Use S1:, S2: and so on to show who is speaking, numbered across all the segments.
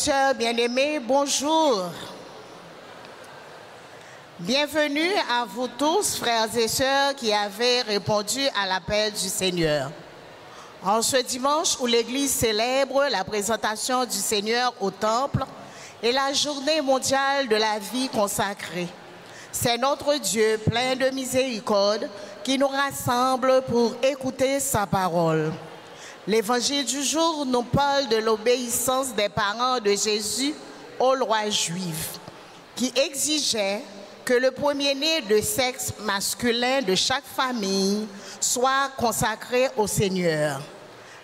S1: auditeurs bien-aimés, bonjour. Bienvenue à vous tous, frères et sœurs, qui avez répondu à l'appel du Seigneur. En ce dimanche où l'Église célèbre la présentation du Seigneur au Temple et la journée mondiale de la vie consacrée, c'est notre Dieu plein de miséricorde qui nous rassemble pour écouter sa parole. L'Évangile du jour nous parle de l'obéissance des parents de Jésus aux lois juives, qui exigeaient que le premier-né de sexe masculin de chaque famille soit consacré au Seigneur.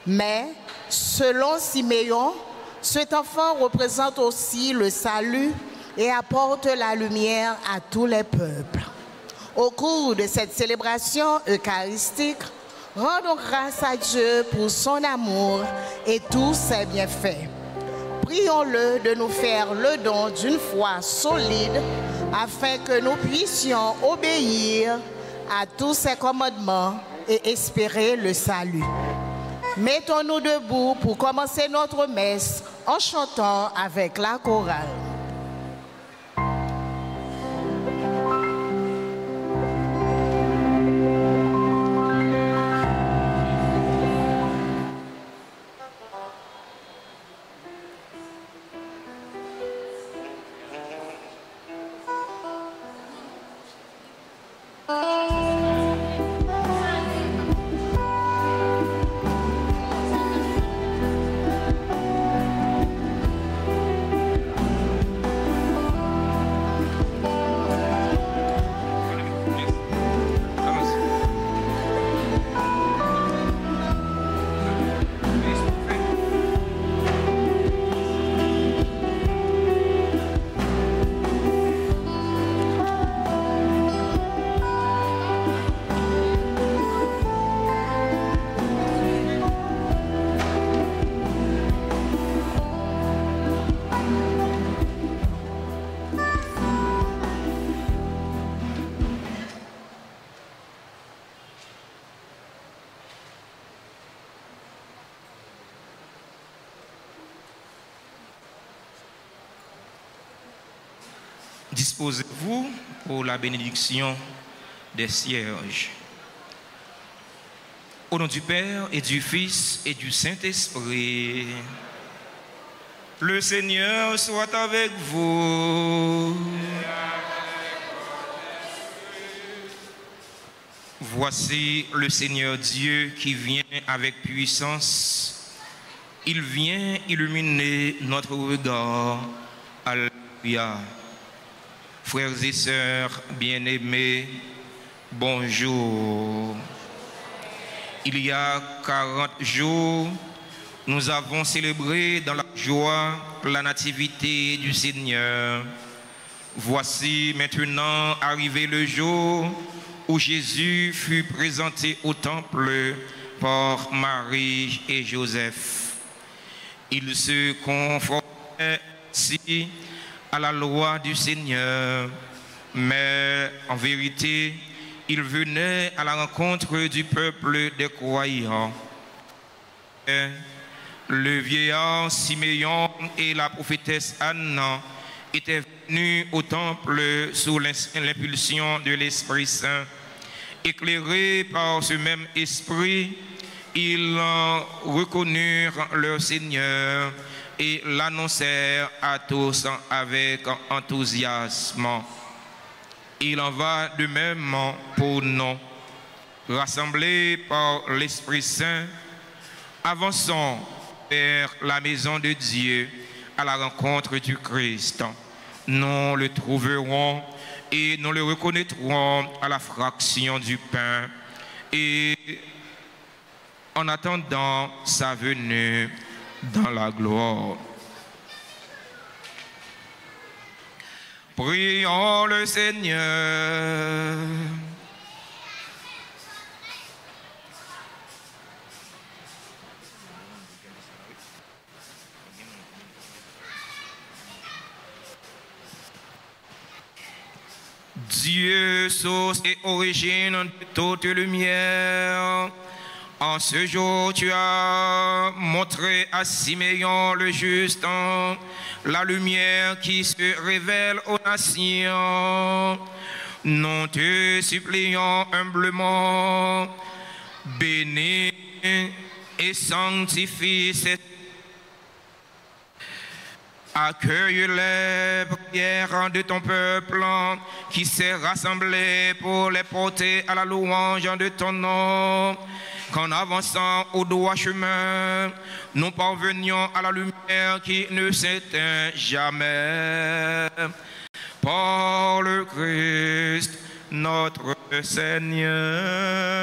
S1: Mais, selon Siméon, cet enfant représente aussi le salut et apporte la lumière à tous les peuples. Au cours de cette célébration eucharistique, rendons grâce à Dieu pour son amour et tous ses bienfaits. Prions-le de nous faire le don d'une foi solide afin que nous puissions obéir à tous ses commandements et espérer le salut. Mettons-nous debout pour commencer notre messe en chantant avec la chorale.
S2: Disposez-vous pour la bénédiction des cierges. Au nom du Père et du Fils et du Saint-Esprit, le Seigneur soit avec vous. Voici le Seigneur Dieu qui vient avec puissance. Il vient illuminer notre regard. Alléluia. Frères et sœurs bien-aimés, bonjour. Il y a 40 jours, nous avons célébré dans la joie la nativité du Seigneur. Voici maintenant arrivé le jour où Jésus fut présenté au temple par Marie et Joseph. Il se conformait ainsi à la loi du Seigneur, mais en vérité, il venait à la rencontre du peuple des croyants. Le vieillard Siméon et la prophétesse Anna étaient venus au temple sous l'impulsion de l'Esprit Saint. Éclairés par ce même esprit, ils reconnurent leur Seigneur et l'annoncèrent à tous avec enthousiasme. Il en va de même pour nous. Rassemblés par l'Esprit Saint, avançons vers la maison de Dieu à la rencontre du Christ. Nous le trouverons et nous le reconnaîtrons à la fraction du pain et en attendant sa venue dans la gloire. Prions le Seigneur. Dieu, source et origine de toute lumière, En ce jour, tu as montré à Siméon le juste la lumière qui se révèle aux nations. Nous te supplions humblement, bénis et sanctifie cette. Accueille les prières de ton peuple qui s'est rassemblé pour les porter à la louange de ton nom. Qu'en avançant au droit chemin, nous parvenions à la lumière qui ne s'éteint jamais. Par le Christ, notre Seigneur.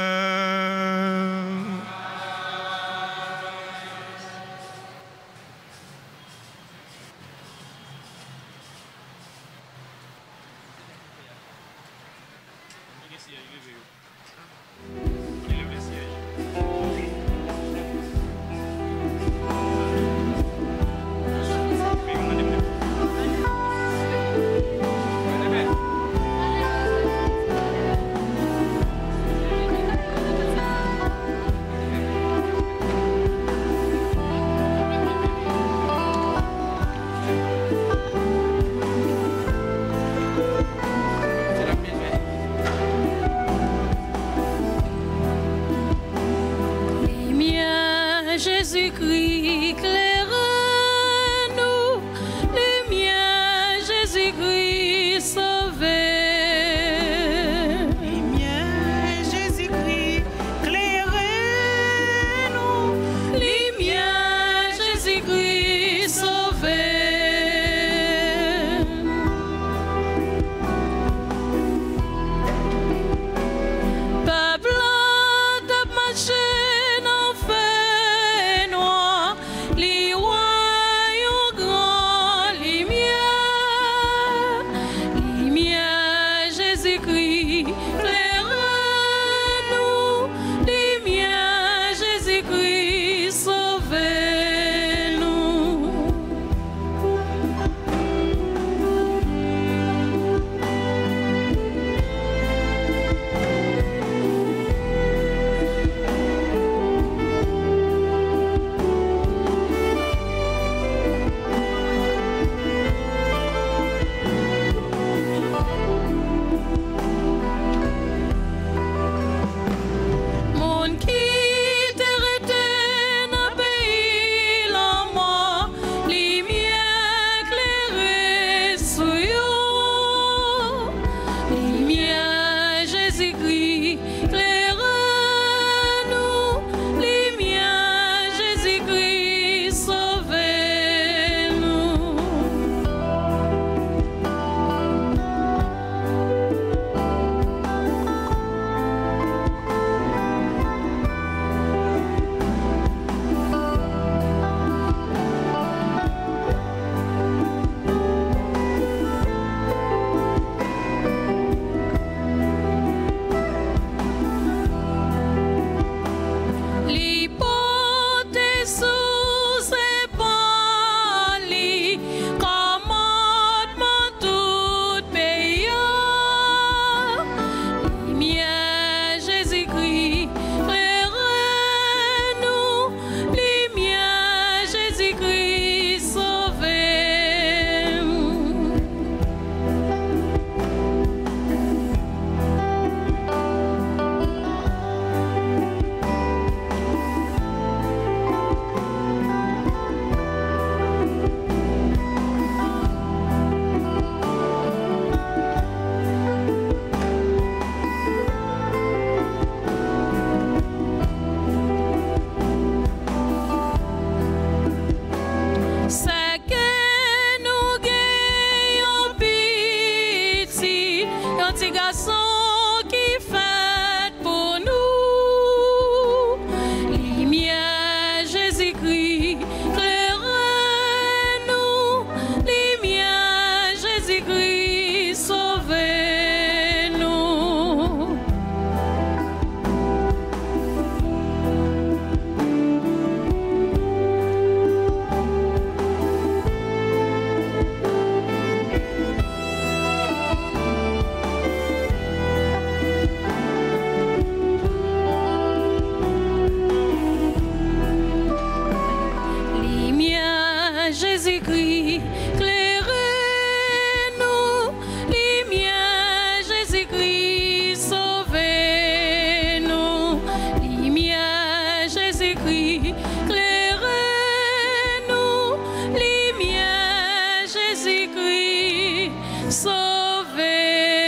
S3: sauvez-nous.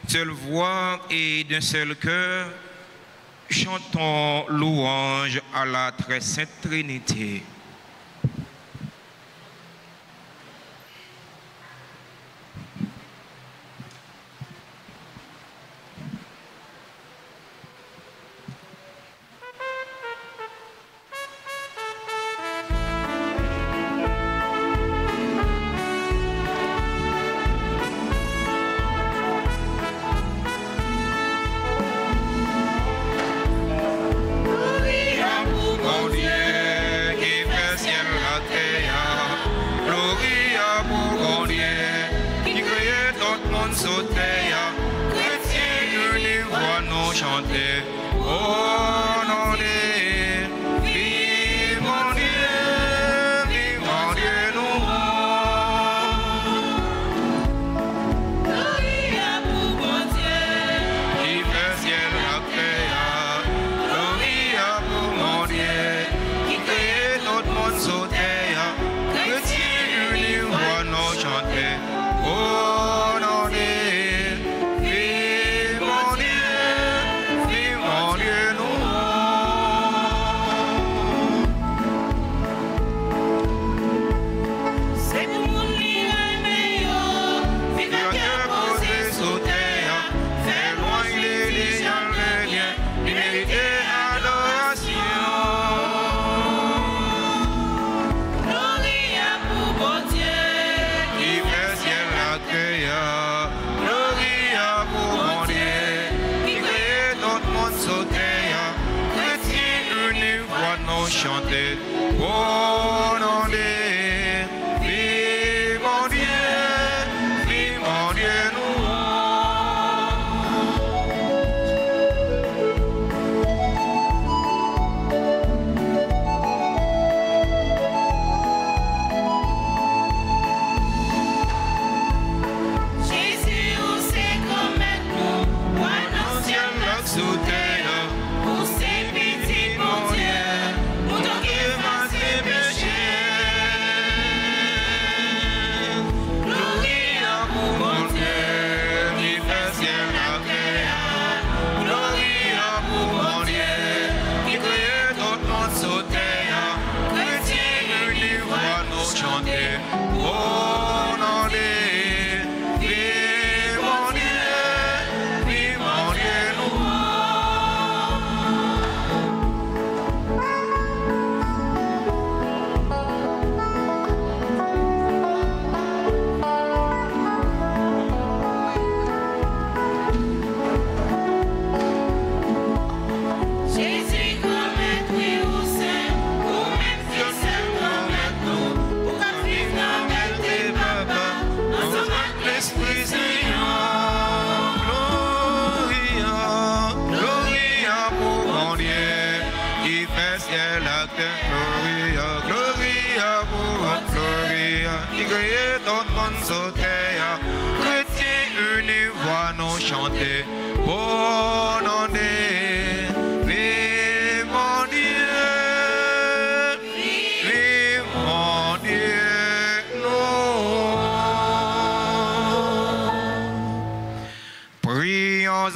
S2: D'une seule voix et d'un seul cœur, chantons louange à la très sainte Trinité.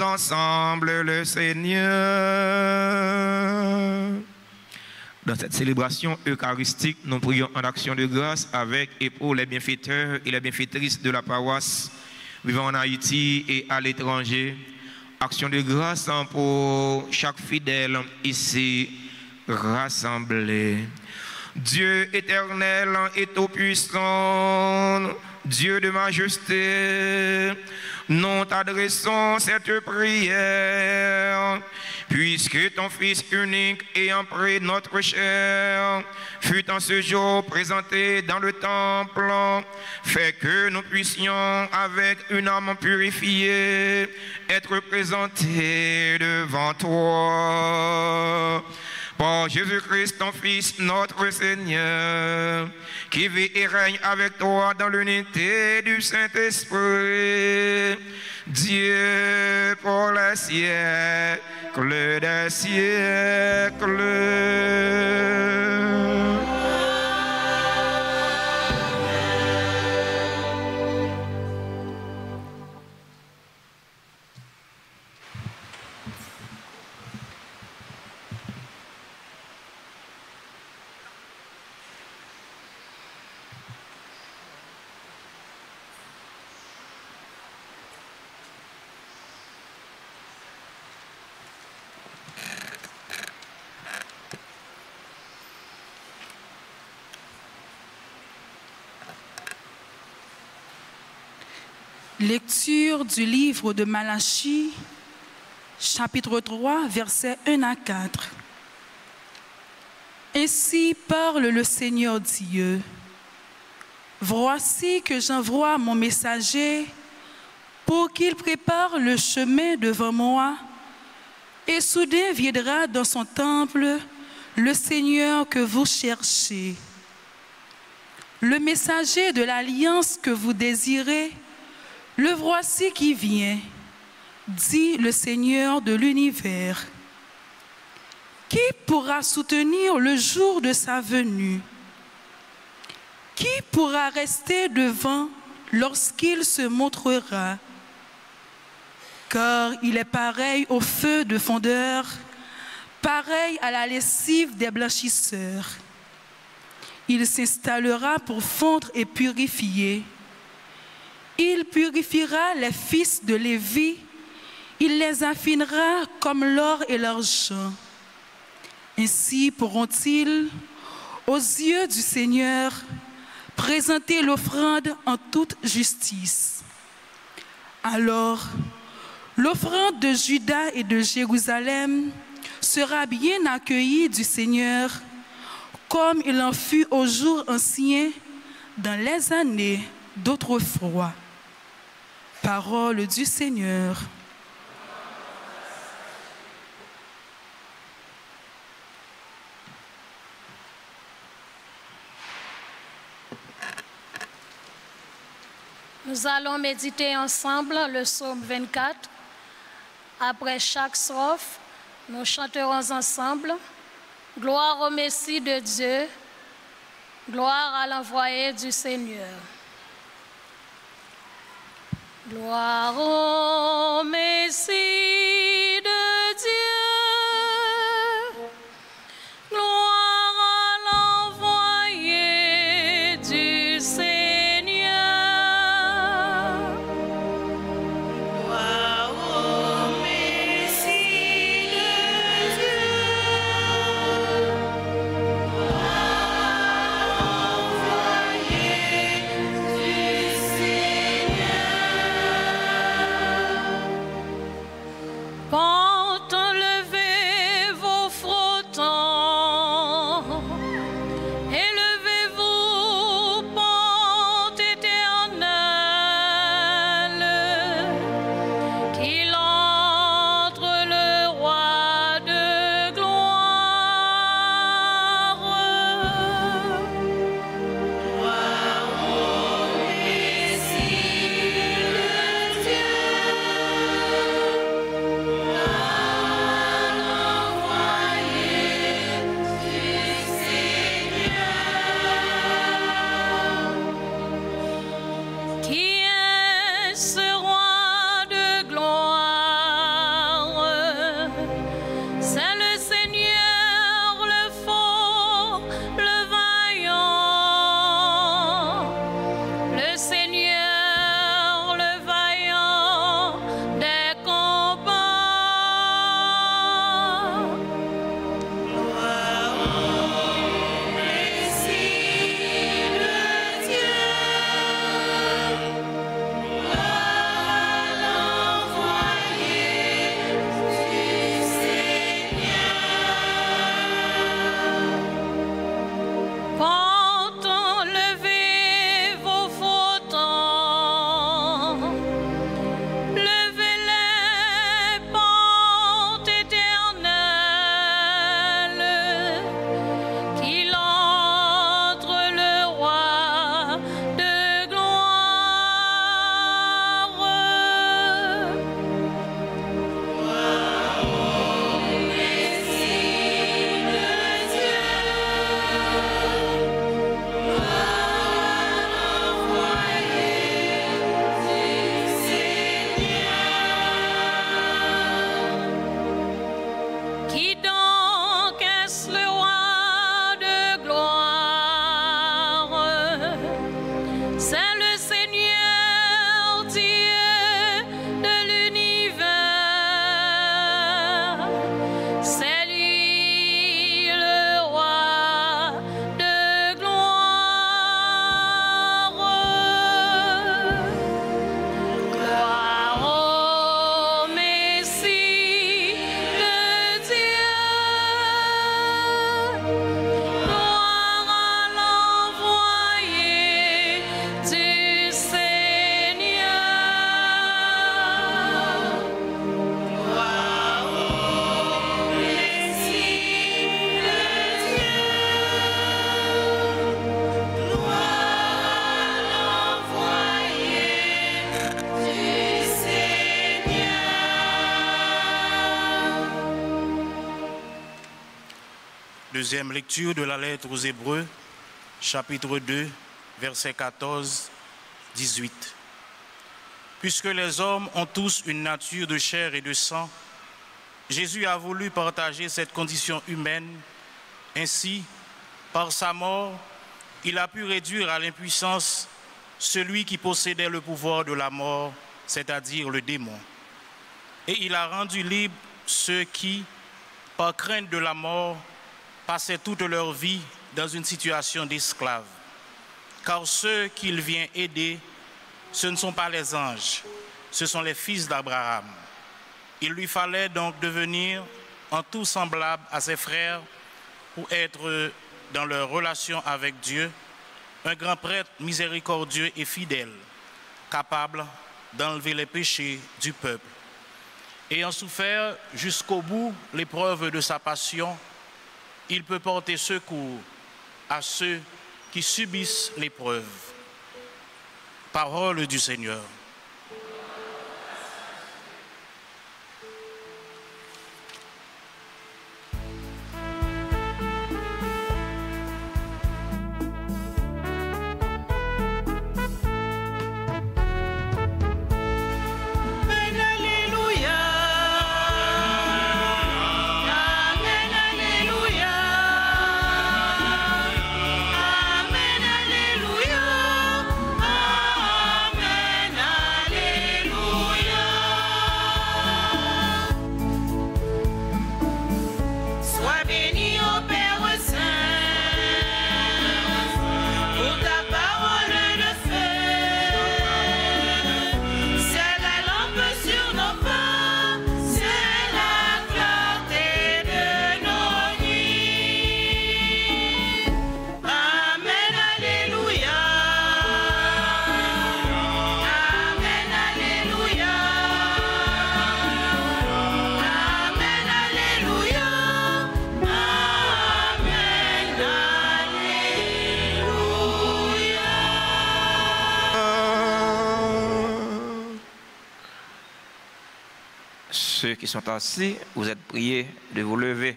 S2: Ensemble le Seigneur. Dans cette célébration eucharistique, nous prions en action de grâce avec et pour les bienfaiteurs et les bienfaitrices de la paroisse vivant en Haïti et à l'étranger. Action de grâce pour chaque fidèle ici rassemblé. Dieu éternel et tout-puissant, Dieu de majesté, nous t'adressons cette prière, puisque ton Fils unique ayant pris notre chair fut en ce jour présenté dans le temple, fait que nous puissions avec une âme purifiée être présentés devant toi. Par Jésus-Christ, ton Fils, notre Seigneur, qui vit et règne avec toi dans l'unité du Saint-Esprit, Dieu pour les siècles siècles des siècles.
S3: Lecture du livre de Malachie, chapitre 3, versets 1 à 4. Ainsi parle le Seigneur Dieu. Voici que j'envoie mon messager pour qu'il prépare le chemin devant moi, et soudain viendra dans son temple le Seigneur que vous cherchez. Le messager de l'alliance que vous désirez, le voici qui vient, dit le Seigneur de l'univers. Qui pourra soutenir le jour de sa venue? Qui pourra rester devant lorsqu'il se montrera? Car il est pareil au feu de fondeur, pareil à la lessive des blanchisseurs. Il s'installera pour fondre et purifier. Il purifiera les fils de Lévi, il les affinera comme l'or et l'argent. Ainsi pourront-ils, aux yeux du Seigneur, présenter l'offrande en toute justice. Alors, l'offrande de Juda et de Jérusalem sera bien accueillie du Seigneur, comme il en fut aux jours anciens, dans les années d'autrefois. Parole du Seigneur.
S4: Nous allons méditer ensemble le psaume 24. Après chaque strophe, nous chanterons ensemble « Gloire au Messie de Dieu, gloire à l'envoyé du Seigneur ». Gloire au Messie de Dieu, gloire à l'envoyé du Seigneur. Gloire au Messie de Dieu, gloire à l'envoyé du Seigneur.
S5: Deuxième lecture de la lettre aux Hébreux, chapitre 2, versets 14, 18. Puisque les hommes ont tous une nature de chair et de sang, Jésus a voulu partager cette condition humaine. Ainsi, par sa mort, il a pu réduire à l'impuissance celui qui possédait le pouvoir de la mort, c'est-à-dire le démon. Et il a rendu libres ceux qui, par crainte de la mort, passaient toute leur vie dans une situation d'esclave. Car ceux qu'il vient aider, ce ne sont pas les anges, ce sont les fils d'Abraham. Il lui fallait donc devenir en tout semblable à ses frères pour être dans leur relation avec Dieu, un grand prêtre miséricordieux et fidèle, capable d'enlever les péchés du peuple. Ayant souffert jusqu'au bout l'épreuve de sa passion, il peut porter secours à ceux qui subissent l'épreuve. Parole du Seigneur.
S2: Ceux qui sont assis, vous êtes priés de vous lever.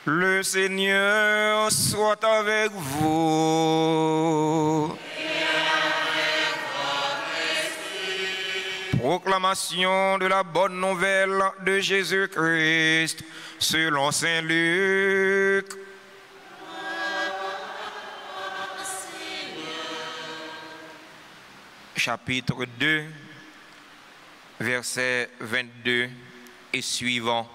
S2: Le Seigneur soit avec vous.
S6: Et avec votre esprit.
S2: Proclamation de la bonne nouvelle de Jésus-Christ selon saint Luc. Chapitre 2, versets 22 et suivants.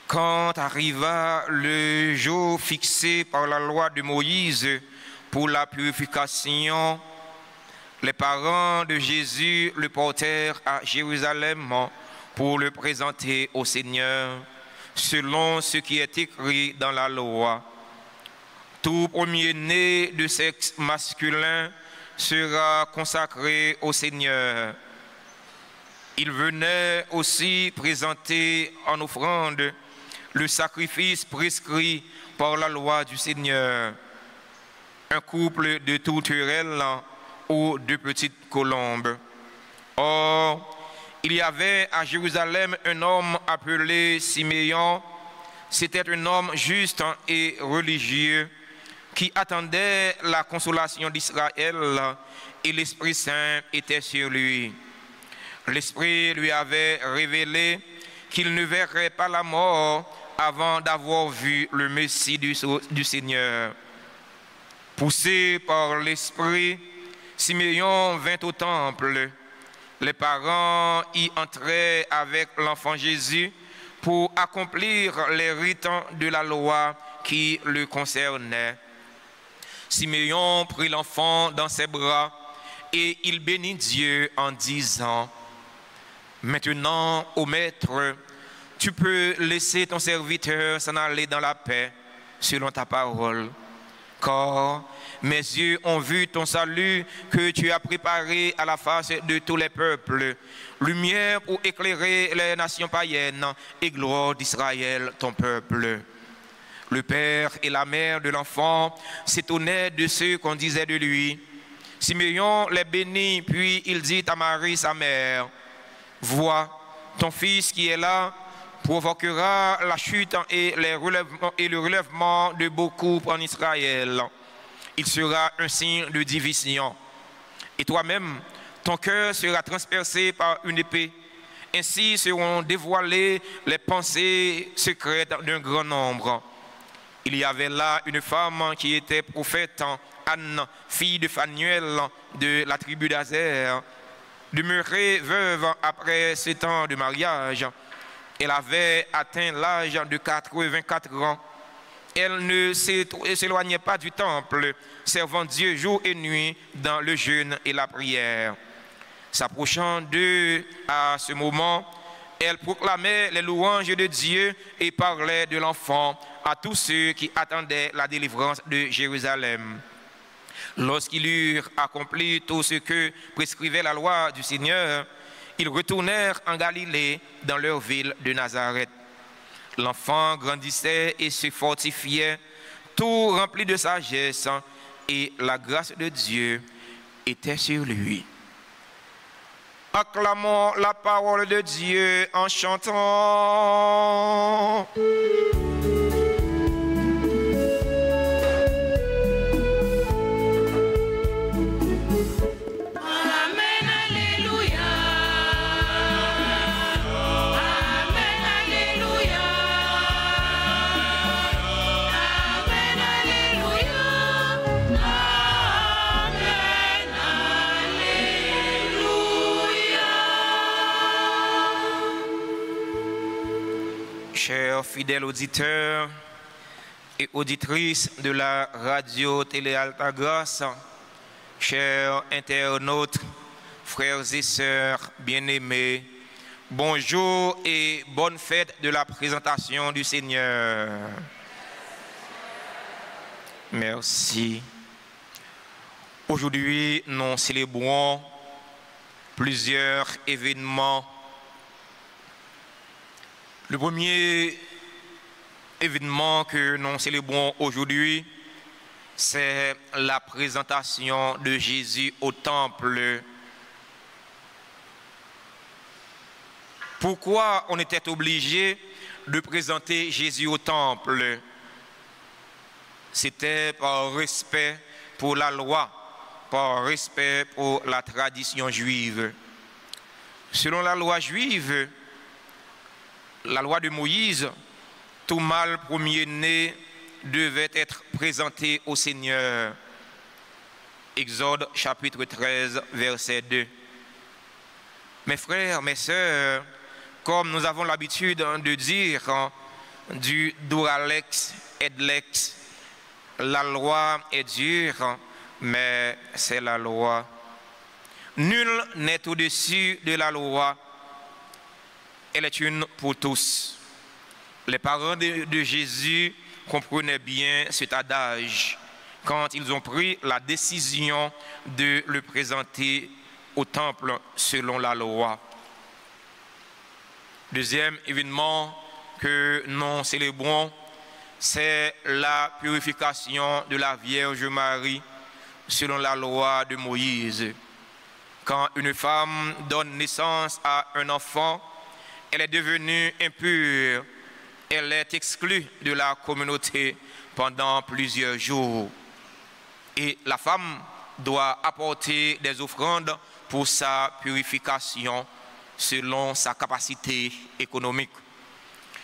S2: Quand arriva le jour fixé par la loi de Moïse pour la purification, les parents de Jésus le portèrent à Jérusalem pour le présenter au Seigneur, selon ce qui est écrit dans la loi. Tout premier-né de sexe masculin sera consacré au Seigneur. Il venait aussi présenter en offrande le sacrifice prescrit par la loi du Seigneur, un couple de tourterelles ou de petites colombes. Or, il y avait à Jérusalem un homme appelé Siméon. C'était un homme juste et religieux qui attendait la consolation d'Israël, et l'Esprit Saint était sur lui. L'Esprit lui avait révélé qu'il ne verrait pas la mort avant d'avoir vu le Messie du Seigneur. Poussé par l'Esprit, Siméon vint au temple. Les parents y entraient avec l'enfant Jésus pour accomplir les rites de la loi qui le concernaient. Siméon prit l'enfant dans ses bras et il bénit Dieu en disant: Maintenant, ô Maître, tu peux laisser ton serviteur s'en aller dans la paix selon ta parole. Car mes yeux ont vu ton salut que tu as préparé à la face de tous les peuples, lumière pour éclairer les nations païennes et gloire d'Israël, ton peuple. Le père et la mère de l'enfant s'étonnaient de ce qu'on disait de lui. Siméon les bénit, puis il dit à Marie, sa mère, « Vois, ton fils qui est là provoquera la chute et le relèvement de beaucoup en Israël. Il sera un signe de division. Et toi-même, ton cœur sera transpercé par une épée. Ainsi seront dévoilées les pensées secrètes d'un grand nombre. » Il y avait là une femme qui était prophète, Anne, fille de Phanuel de la tribu d'Azer, demeurée veuve après 7 ans de mariage. Elle avait atteint l'âge de 84 ans. Elle ne s'éloignait pas du temple, servant Dieu jour et nuit dans le jeûne et la prière. S'approchant d'eux à ce moment, elle proclamait les louanges de Dieu et parlait de l'enfant à tous ceux qui attendaient la délivrance de Jérusalem. Lorsqu'ils eurent accompli tout ce que prescrivait la loi du Seigneur, ils retournèrent en Galilée, dans leur ville de Nazareth. L'enfant grandissait et se fortifiait, tout rempli de sagesse, et la grâce de Dieu était sur lui. Acclamons la parole de Dieu en chantant. Chers fidèles auditeurs et auditrices de la radio Télé Alta Grace, chers internautes, frères et sœurs bien-aimés, bonjour et bonne fête de la présentation du Seigneur. Merci. Aujourd'hui, nous célébrons plusieurs événements. Le premier événement que nous célébrons aujourd'hui, c'est la présentation de Jésus au temple. Pourquoi on était obligé de présenter Jésus au temple? C'était par respect pour la loi, par respect pour la tradition juive. Selon la loi juive, la loi de Moïse, tout mâle premier-né devait être présenté au Seigneur. Exode chapitre 13, verset 2. Mes frères, mes sœurs, comme nous avons l'habitude de dire, du duralex et lex, la loi est dure, mais c'est la loi. Nul n'est au-dessus de la loi. Elle est une pour tous. Les parents de Jésus comprenaient bien cet adage quand ils ont pris la décision de le présenter au temple selon la loi. Deuxième événement que nous célébrons, c'est la purification de la Vierge Marie selon la loi de Moïse. Quand une femme donne naissance à un enfant, elle est devenue impure, elle est exclue de la communauté pendant plusieurs jours. Et la femme doit apporter des offrandes pour sa purification selon sa capacité économique.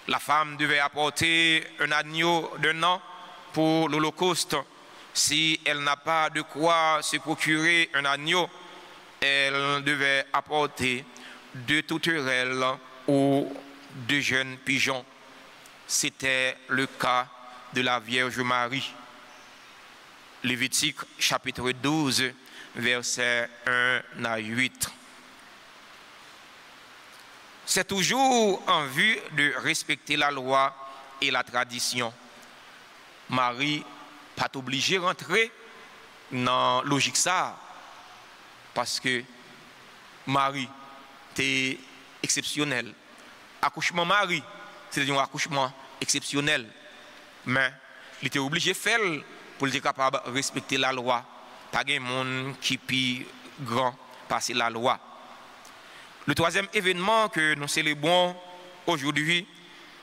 S2: La femme devait apporter un agneau d'un an pour l'Holocauste. Si elle n'a pas de quoi se procurer un agneau, elle devait apporter 2 tourterelles ou 2 jeunes pigeons. C'était le cas de la Vierge Marie. Lévitique chapitre 12, versets 1 à 8. C'est toujours en vue de respecter la loi et la tradition. Marie pas obligée de rentrer dans la logique ça, parce que Marie était exceptionnelle. Accouchement Marie, c'est un accouchement exceptionnel. Mais il était obligé de faire pour être capable de respecter la loi. pas de monde qui plus grand passer la loi. Le troisième événement que nous célébrons aujourd'hui,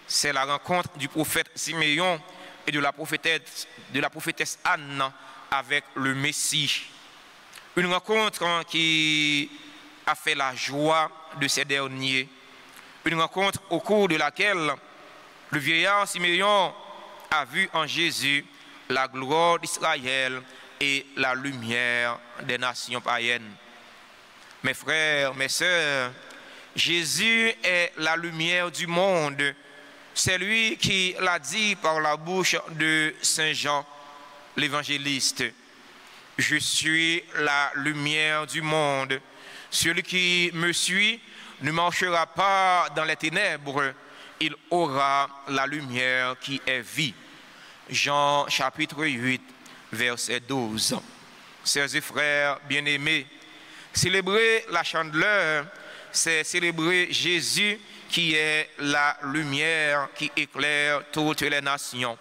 S2: c'est la rencontre du prophète Siméon et de la prophétesse Anne avec le Messie. Une rencontre qui a fait la joie de ces derniers. Une rencontre au cours de laquelle le vieillard Siméon a vu en Jésus la gloire d'Israël et la lumière des nations païennes. Mes frères, mes sœurs, Jésus est la lumière du monde. C'est lui qui l'a dit par la bouche de Saint Jean, l'évangéliste. Je suis la lumière du monde. Celui qui me suit ne marchera pas dans les ténèbres, il aura la lumière qui est vie. Jean chapitre 8, verset 12. Sœurs et frères bien-aimés, célébrer la Chandeleur, c'est célébrer Jésus qui est la lumière qui éclaire toutes les nations.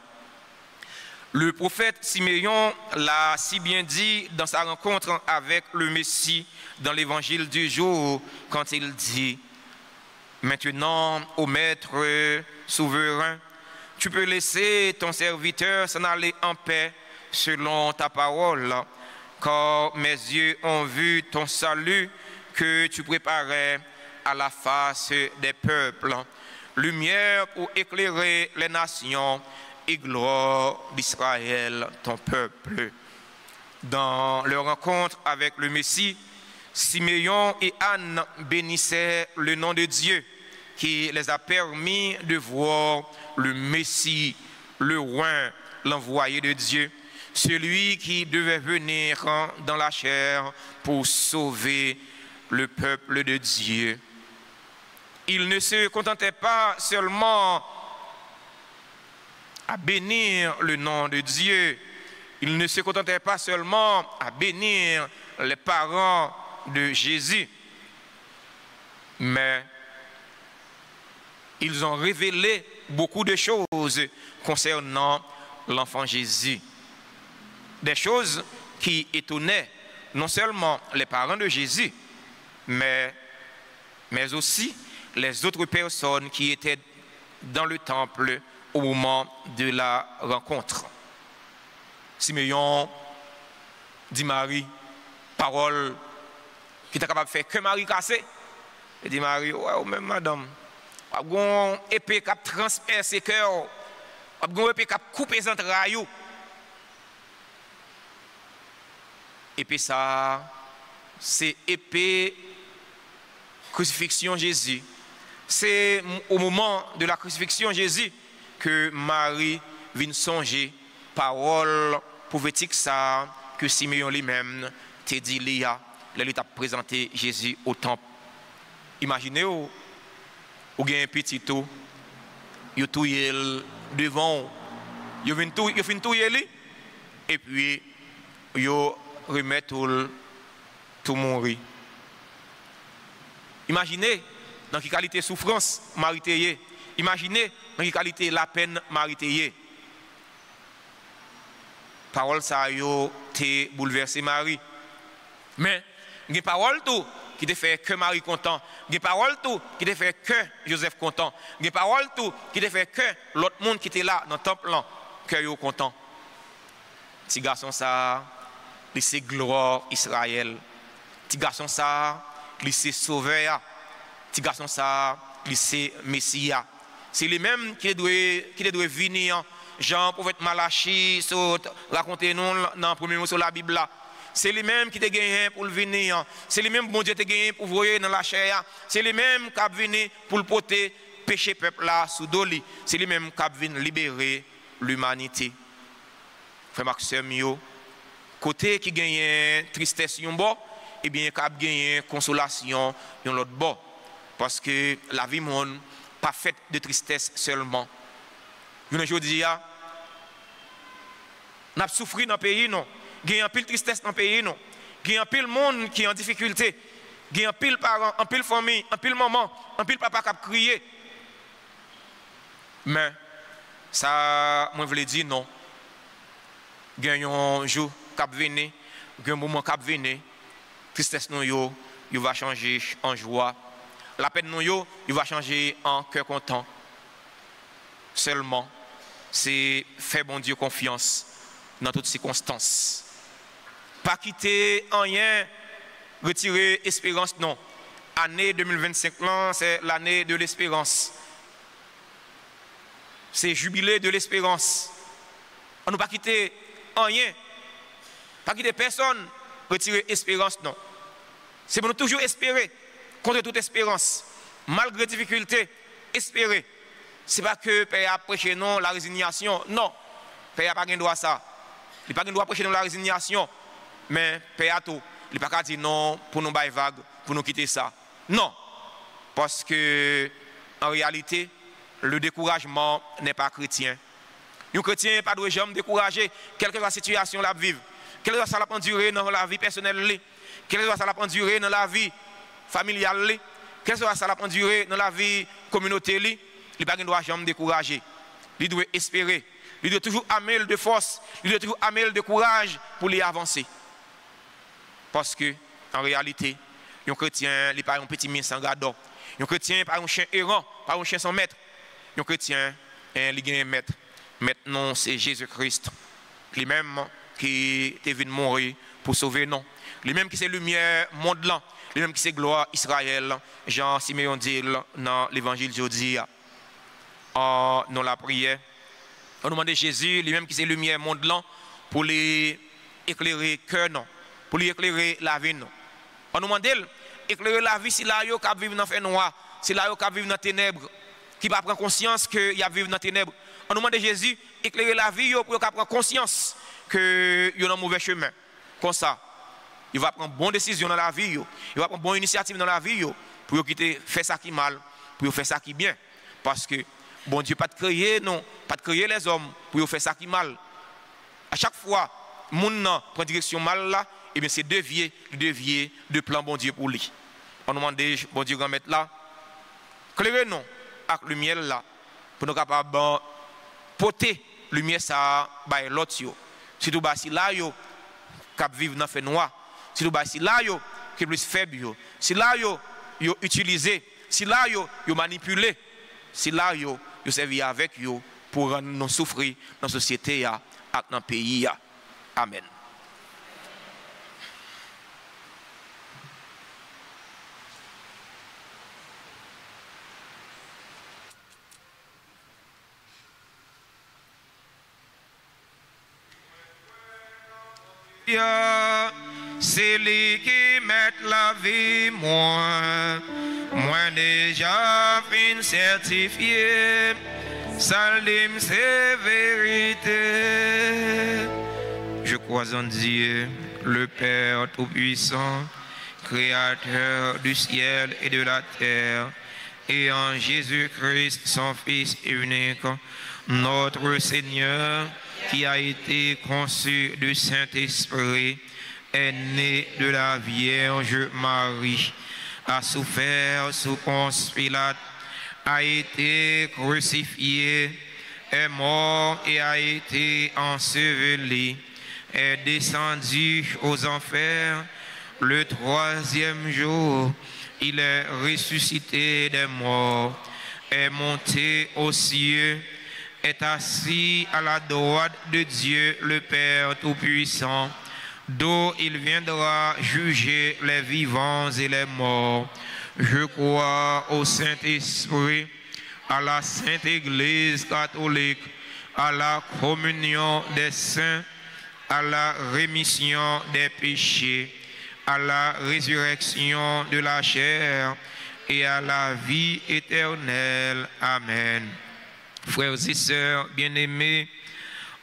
S2: Le prophète Siméon l'a si bien dit dans sa rencontre avec le Messie dans l'évangile du jour, quand il dit « Maintenant, ô Maître souverain, tu peux laisser ton serviteur s'en aller en paix selon ta parole, car mes yeux ont vu ton salut que tu préparais à la face des peuples, lumière pour éclairer les nations et gloire d'Israël, ton peuple. » Dans leur rencontre avec le Messie, Siméon et Anne bénissaient le nom de Dieu qui les a permis de voir le Messie, le roi, l'envoyé de Dieu, celui qui devait venir dans la chair pour sauver le peuple de Dieu. Il ne se contentait pas seulement à bénir le nom de Dieu, il ne se contentait pas seulement à bénir les parents de Jésus, mais ils ont révélé beaucoup de choses concernant l'enfant Jésus. Des choses qui étonnaient non seulement les parents de Jésus, mais aussi les autres personnes qui étaient dans le temple au moment de la rencontre. Siméon dit Marie, parole qui était capable de faire que Marie cassée. Il dit Marie, ouais, même madame, il y a une épée qui transperce ses cœurs, il y a une épée qui coupe les entrailles. Et puis ça, c'est épée crucifixion Jésus. C'est au moment de la crucifixion Jésus que Marie vient songer parole prophétique ça que Siméon lui-même t'a dit Léa, il t'a présenté Jésus au temple. Imaginez vous avez un petit tout, vous touillez devant, vous fin touiller lui et puis vous remettez tout mourir. Imaginez dans quelle qualité souffrance Marie. Imaginez dans quelle qualité la peine Marie. Parole ça a été bouleversé Marie. Mais il y a une parole tout qui te fait que Marie content. Il y a une parole tout qui te fait que Joseph content. Il y a une parole tout qui te fait que l'autre monde qui était là dans le temple là, que yo content. Petit garçon ça, c'est gloire Israël. Petit garçon ça, c'est sauveur. Petit garçon ça, c'est Messie. C'est les mêmes qui doivent venir. Jean, prophète Malachie, racontez nous dans le premier mot sur la Bible. C'est les mêmes qui te gagnent pour le venir. C'est les mêmes bon Dieu te gagnent pour voyer dans la chair. C'est les mêmes qui viennent pour le porter péché peuple là sous doli. C'est les mêmes qui viennent libérer l'humanité. Frère Maxime, côté qui gagne tristesse yon bon, et bien qui gagne consolation yon l'autre bon. Parce que la vie monde pas faite de tristesse seulement. Aujourd'hui, on a souffert dans le pays, non. Il y a un pile tristesse dans le pays, non. Il y a un pile monde qui est en difficulté. Il y a un pile parents, un pile famille, un pile maman, un pile papa qui a crié. Mais, ça, moi, je voulais dire non. Il y a un jour qui a venu, un moment qui vient, tristesse nous yo va changer en joie. La peine nous yo va changer en cœur content. Seulement, c'est faire bon Dieu confiance dans toutes circonstances. Pas quitter rien, retirer espérance, non. Année 2025, c'est l'année de l'espérance. C'est jubilé de l'espérance. On ne pas quitter rien, pas quitter personne, retirer espérance, non. C'est pour nous toujours espérer, contre toute espérance, malgré difficulté, espérer. Ce n'est pas que Père a prêché non la résignation, non. Père n'a pas de droit à ça. Il n'a pas de droit à prêcher non la résignation, mais Père a tout. Il n'a pas dit non pour nous bailler vague, pour nous quitter ça. Non, parce que en réalité, le découragement n'est pas chrétien. Un chrétien pas de jamais décourager, quelle que soit la situation la vivre, quelle que soit la endurée dans la vie personnelle, quelle que soit la endurée dans la vie familiale, quelle que soit la endurée dans la vie communautaire, il n'a pas de droit jamais décourager. Il doit espérer, il doit toujours amener de force, il doit toujours amener de courage pour les avancer. Parce que en réalité, un chrétien n'est pas un petit mien sans garde. Un chrétien n'est pas un chien errant, pas un chien sans maître. Un chrétien, il a un maître. Maintenant, c'est Jésus-Christ. Lui-même qui est venu mourir pour sauver nous. Lui-même qui c'est lumière monde là. Lui-même qui c'est gloire Israël. Jean Siméon dit dans l'évangile d'aujourd'hui. Dans la prière. On demande à Jésus, lui-même qui c'est lumière monde là, pour lui éclairer cœur non, pour lui éclairer la vie non. On nous demande éclairer la vie si là yo qui vivent dans fait noir, si là yo qui vivent dans ténèbres, qui va prendre conscience que y a vivre dans ténèbres. On nous demande Jésus éclairer la vie yo pour qu'il prenne conscience que yo dans mauvais chemin. Comme ça, il va prendre bonne décision dans la vie yo, il va prendre bonne initiative dans la vie yo pour quitter faire ça qui mal, pour faire ça qui bien, parce que bon Dieu pas de créer non, pas de créer les hommes pour faire ça qui mal. À chaque fois moun prend direction mal là, et bien c'est dévier de plan bon Dieu pour lui. On demande bon Dieu grand mettre là, clairer nous avec lumière là pour nous capable porter lumière ça by l'autre yo. Surtout bah si là yo cap vivre dans fait noir, surtout bah si là yo qui plus faible yo, si là yo utiliser, si là yo manipuler, si là yo servir avec yo pour rendre nous souffrir dans la société et dans le pays. Amen.
S7: C'est lui qui met la vie, moi déjà fin certifié, salim c'est vérité.
S2: Je crois en Dieu, le Père Tout-Puissant, Créateur du ciel et de la terre, et en Jésus-Christ, son Fils unique, notre Seigneur, qui a été conçu du Saint-Esprit, est né de la Vierge Marie, a souffert sous Ponce Pilate, a été crucifié, est mort et a été enseveli, est descendu aux enfers. Le troisième jour, il est ressuscité des morts, est monté aux cieux, est assis à la droite de Dieu le Père Tout-Puissant, d'où il viendra juger les vivants et les morts. Je crois au Saint-Esprit, à la Sainte Église catholique, à la communion des saints, à la rémission des péchés, à la résurrection de la chair et à la vie éternelle. Amen. Frères et sœurs bien-aimés,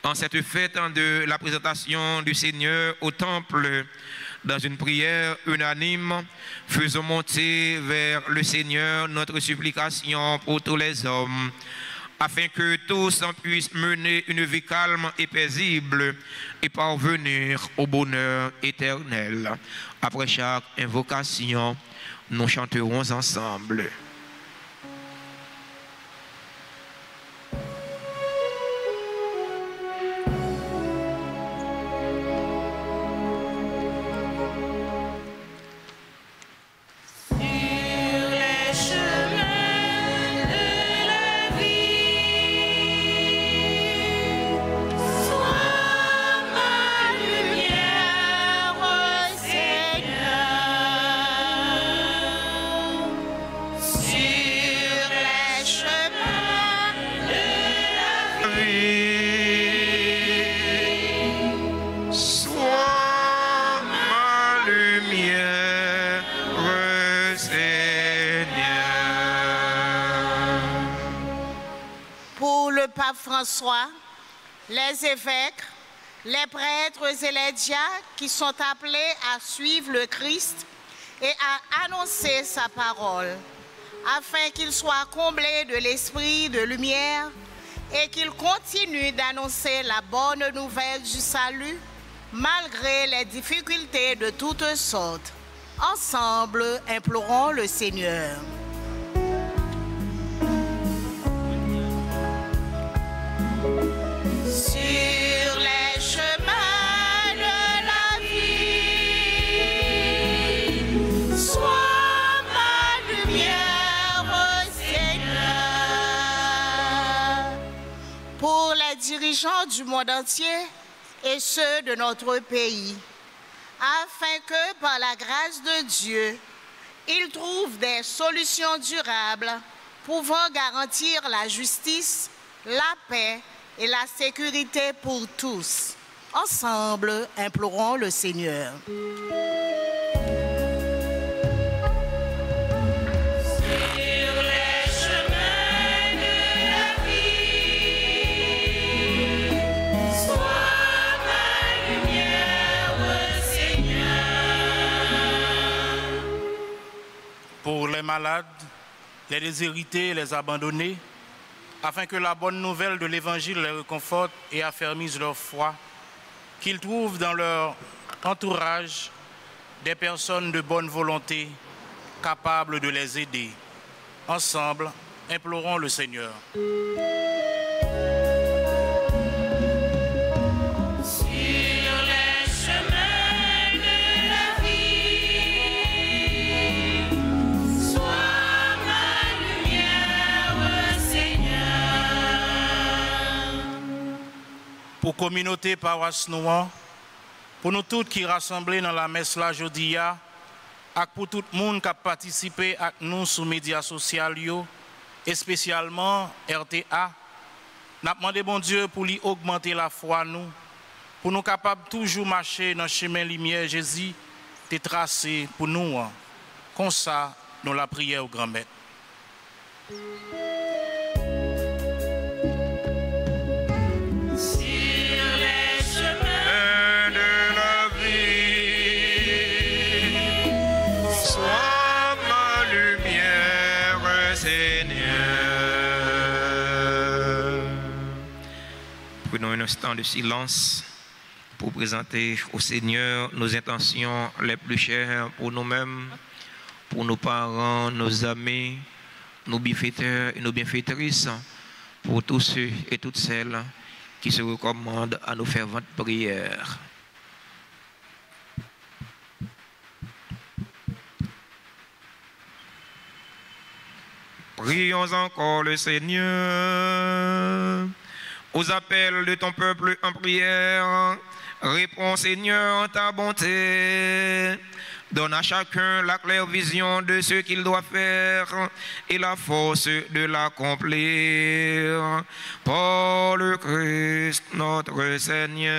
S2: en cette fête de la présentation du Seigneur au temple, dans une prière unanime, faisons monter vers le Seigneur notre supplication pour tous les hommes, afin que tous en puissent mener une vie calme et paisible et parvenir au bonheur éternel. Après chaque invocation, nous chanterons ensemble.
S1: pape François, les évêques, les prêtres et les diacres qui sont appelés à suivre le Christ et à annoncer sa parole, afin qu'ils soient comblés de l'esprit de lumière et qu'ils continuent d'annoncer la bonne nouvelle du salut malgré les difficultés de toutes sortes. Ensemble, implorons le Seigneur. Sur les chemins de la vie, sois ma lumière, Seigneur. Pour les dirigeants du monde entier et ceux de notre pays, afin que, par la grâce de Dieu, ils trouvent des solutions durables pouvant garantir la justice, la paix et la sécurité pour tous. Ensemble, implorons le Seigneur.
S5: Pour les malades, les déshérités et les abandonnés, afin que la bonne nouvelle de l'Évangile les réconforte et affermisse leur foi, qu'ils trouvent dans leur entourage des personnes de bonne volonté capables de les aider. Ensemble, implorons le Seigneur. Pour la communauté paroisse Nouan, pour nous tous qui rassemblés dans la messe la jodia, et pour tout le monde qui a participé à nous sur les médias sociaux, et spécialement RTA, nous avons demandé bon Dieu pour lui augmenter la foi nous, pour nous capables toujours marcher dans le chemin lumière Jésus, de tracé pour nous. Comme ça, nous la prière au grand maître.
S2: Prenons un instant de silence pour présenter au Seigneur nos intentions les plus chères pour nous-mêmes, pour nos parents, nos amis, nos bienfaiteurs et nos bienfaitrices, pour tous ceux et toutes celles qui se recommandent à nos ferventes prières. Prions encore le Seigneur. Aux appels de ton peuple en prière, réponds Seigneur ta bonté. Donne à chacun la claire vision de ce qu'il doit faire et la force de l'accomplir. Par le Christ notre Seigneur.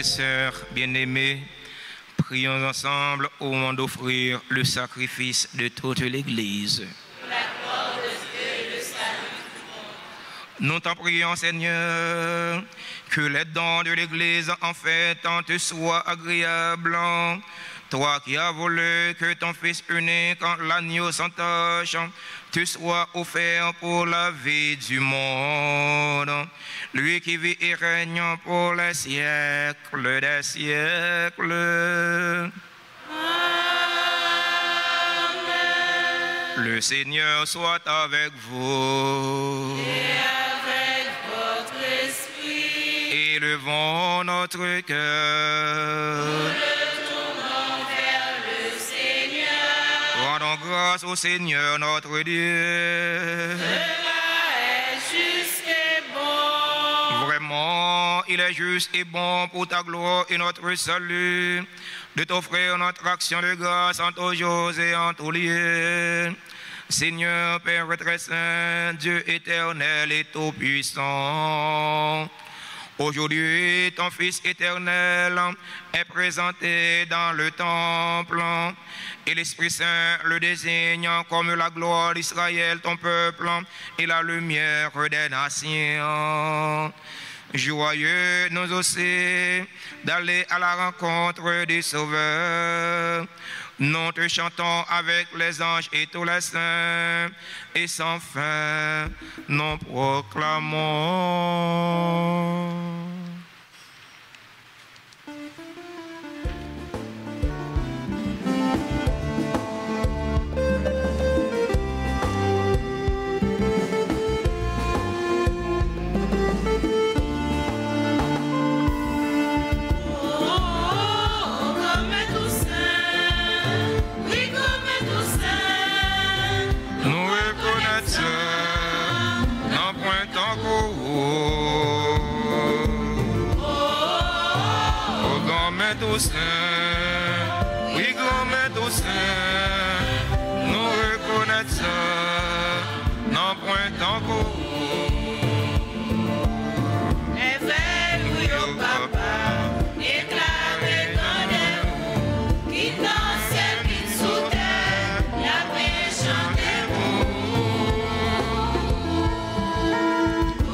S2: et sœurs bien-aimés, prions ensemble au moment d'offrir le sacrifice de toute l'Église. Nous t'en prions, Seigneur, que les dons de l'Église en fait te soient agréables. Toi qui as voulu que ton Fils unique, l'agneau sans tache, te soit offert pour la vie du monde. Lui qui vit et règne pour les siècles des siècles. Amen. Le Seigneur soit avec vous.
S6: Et avec votre esprit.
S2: Élevons notre cœur. Rendons grâce au Seigneur notre Dieu.
S6: Cela est juste et bon.
S2: Vraiment, il est juste et bon pour ta gloire et notre salut de t'offrir notre action de grâce en tous jours et en tous lieux. Seigneur, Père très saint, Dieu éternel et tout-puissant, aujourd'hui, ton Fils éternel est présenté dans le temple et l'Esprit Saint le désigne comme la gloire d'Israël, ton peuple, et la lumière des nations. Joyeux nous aussi d'aller à la rencontre du Sauveur. Nous te chantons avec les anges et tous les saints, et sans fin nous proclamons. Oui, comme tous saints, nous reconnaissons, non point en
S6: Éveille-vous, yo papa, déclarez rendez-vous, qui dans ciel, qui sous terre, la paix chantez-vous.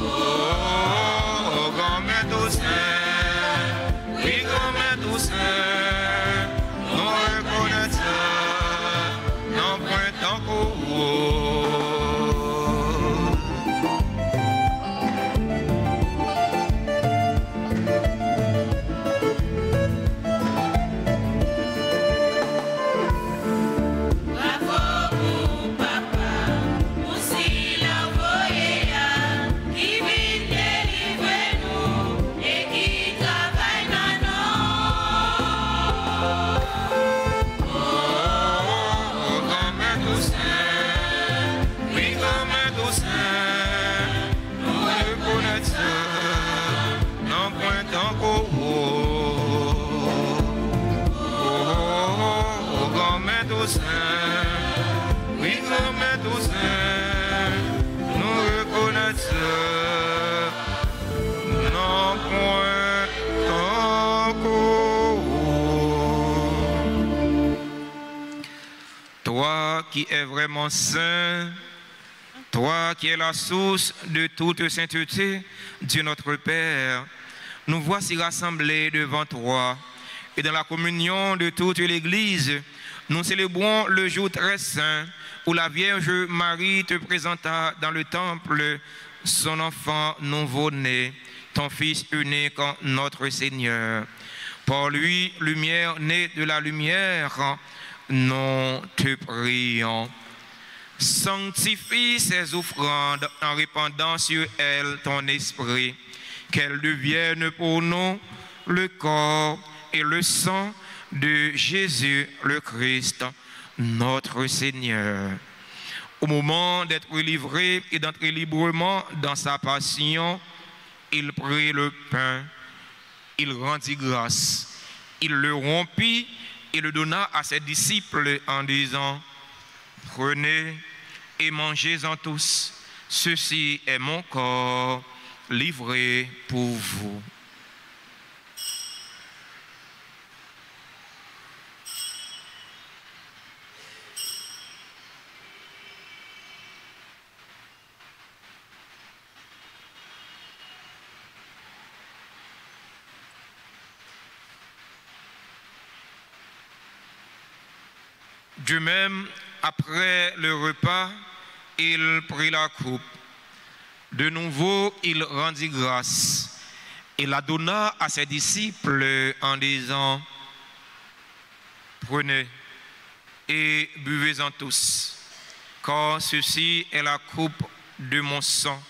S2: Oh, comme tous saints, oui, comme tous saints, nous reconnaissons, non point en oui, comme tous saints, nous reconnaissons, non point encore. Toi qui es vraiment saint, toi qui es la source de toute sainteté, Dieu notre Père, nous voici rassemblés devant toi et dans la communion de toute l'Église. Nous célébrons le jour très saint où la Vierge Marie te présenta dans le temple son enfant nouveau-né, ton Fils unique, notre Seigneur. Par lui, lumière née de la lumière, nous te prions. Sanctifie ces offrandes en répandant sur elles ton esprit, qu'elles deviennent pour nous le corps et le sang de Jésus le Christ, notre Seigneur. Au moment d'être livré et d'entrer librement dans sa passion, il prit le pain, il rendit grâce, il le rompit et le donna à ses disciples en disant: prenez et mangez-en tous, ceci est mon corps livré pour vous. De même, après le repas, il prit la coupe. De nouveau, il rendit grâce et la donna à ses disciples en disant, prenez et buvez-en tous, car ceci est la coupe de mon sang,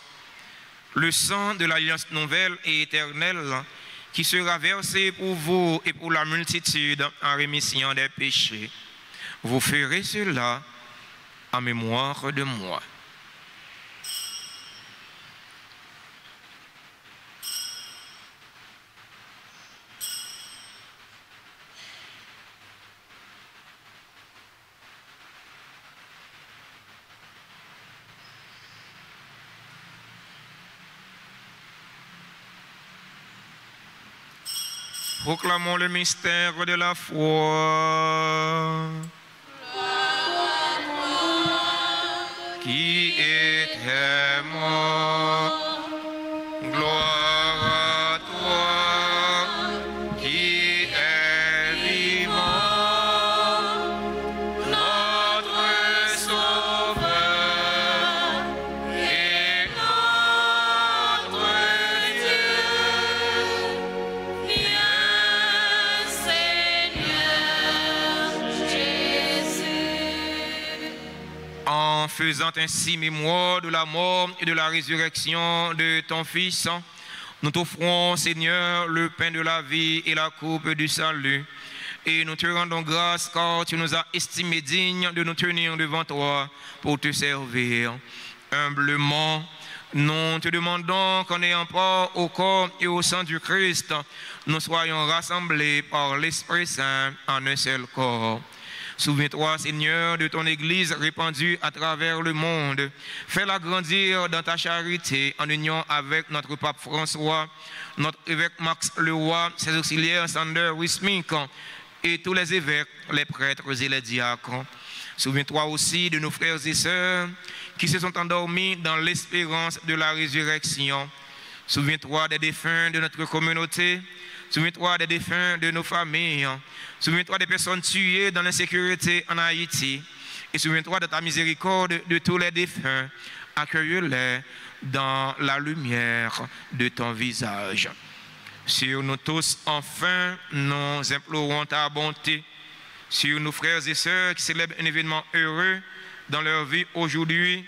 S2: le sang de l'alliance nouvelle et éternelle, qui sera versé pour vous et pour la multitude en rémission des péchés. Vous ferez cela en mémoire de moi. Proclamons le mystère de la foi. Qui était mort, gloire à toi, qui est vivant, notre Sauveur et notre Dieu. En faisant ainsi mémoire de la mort et de la résurrection de ton Fils, nous t'offrons, Seigneur, le pain de la vie et la coupe du salut. Et nous te rendons grâce car tu nous as estimés dignes de nous tenir devant toi pour te servir. Humblement, nous te demandons qu'en ayant part au corps et au sang du Christ, nous soyons rassemblés par l'Esprit Saint en un seul corps. Souviens-toi, Seigneur, de ton Église répandue à travers le monde. Fais-la grandir dans ta charité en union avec notre pape François, notre évêque Max Leroy, ses auxiliaires Sander Wismink et tous les évêques, les prêtres et les diacres. Souviens-toi aussi de nos frères et sœurs qui se sont endormis dans l'espérance de la résurrection. Souviens-toi des défunts de notre communauté. Souviens-toi des défunts de nos familles. Souviens-toi des personnes tuées dans l'insécurité en Haïti. Et souviens-toi de ta miséricorde de tous les défunts. Accueille-les dans la lumière de ton visage. Sur nous tous, enfin, nous implorons ta bonté. Sur nos frères et sœurs qui célèbrent un événement heureux dans leur vie aujourd'hui,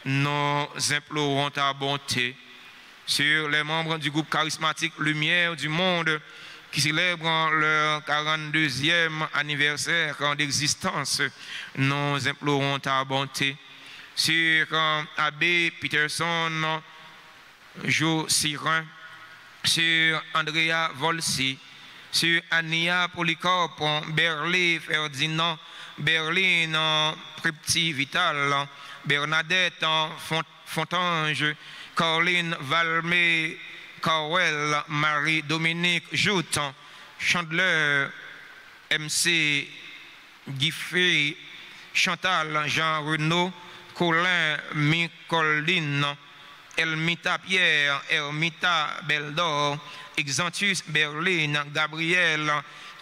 S2: nous implorons ta bonté. Sur les membres du groupe charismatique Lumière du Monde qui célèbrent leur 42e anniversaire d'existence, nous implorons ta bonté. Sur Abbé Peterson, Jo Sirin, sur Andrea Volsi, sur Ania Polycarpe, Berlé Ferdinand, Berlin Prepti Vital, Bernadette Fontange, Caroline Valmé, Carwell, Marie-Dominique Joute, Chandler, MC Giffey, Chantal, Jean-Renaud, Colin, Micoline, Elmita Pierre, Ermita Beldor, Exantus Berlin, Gabriel,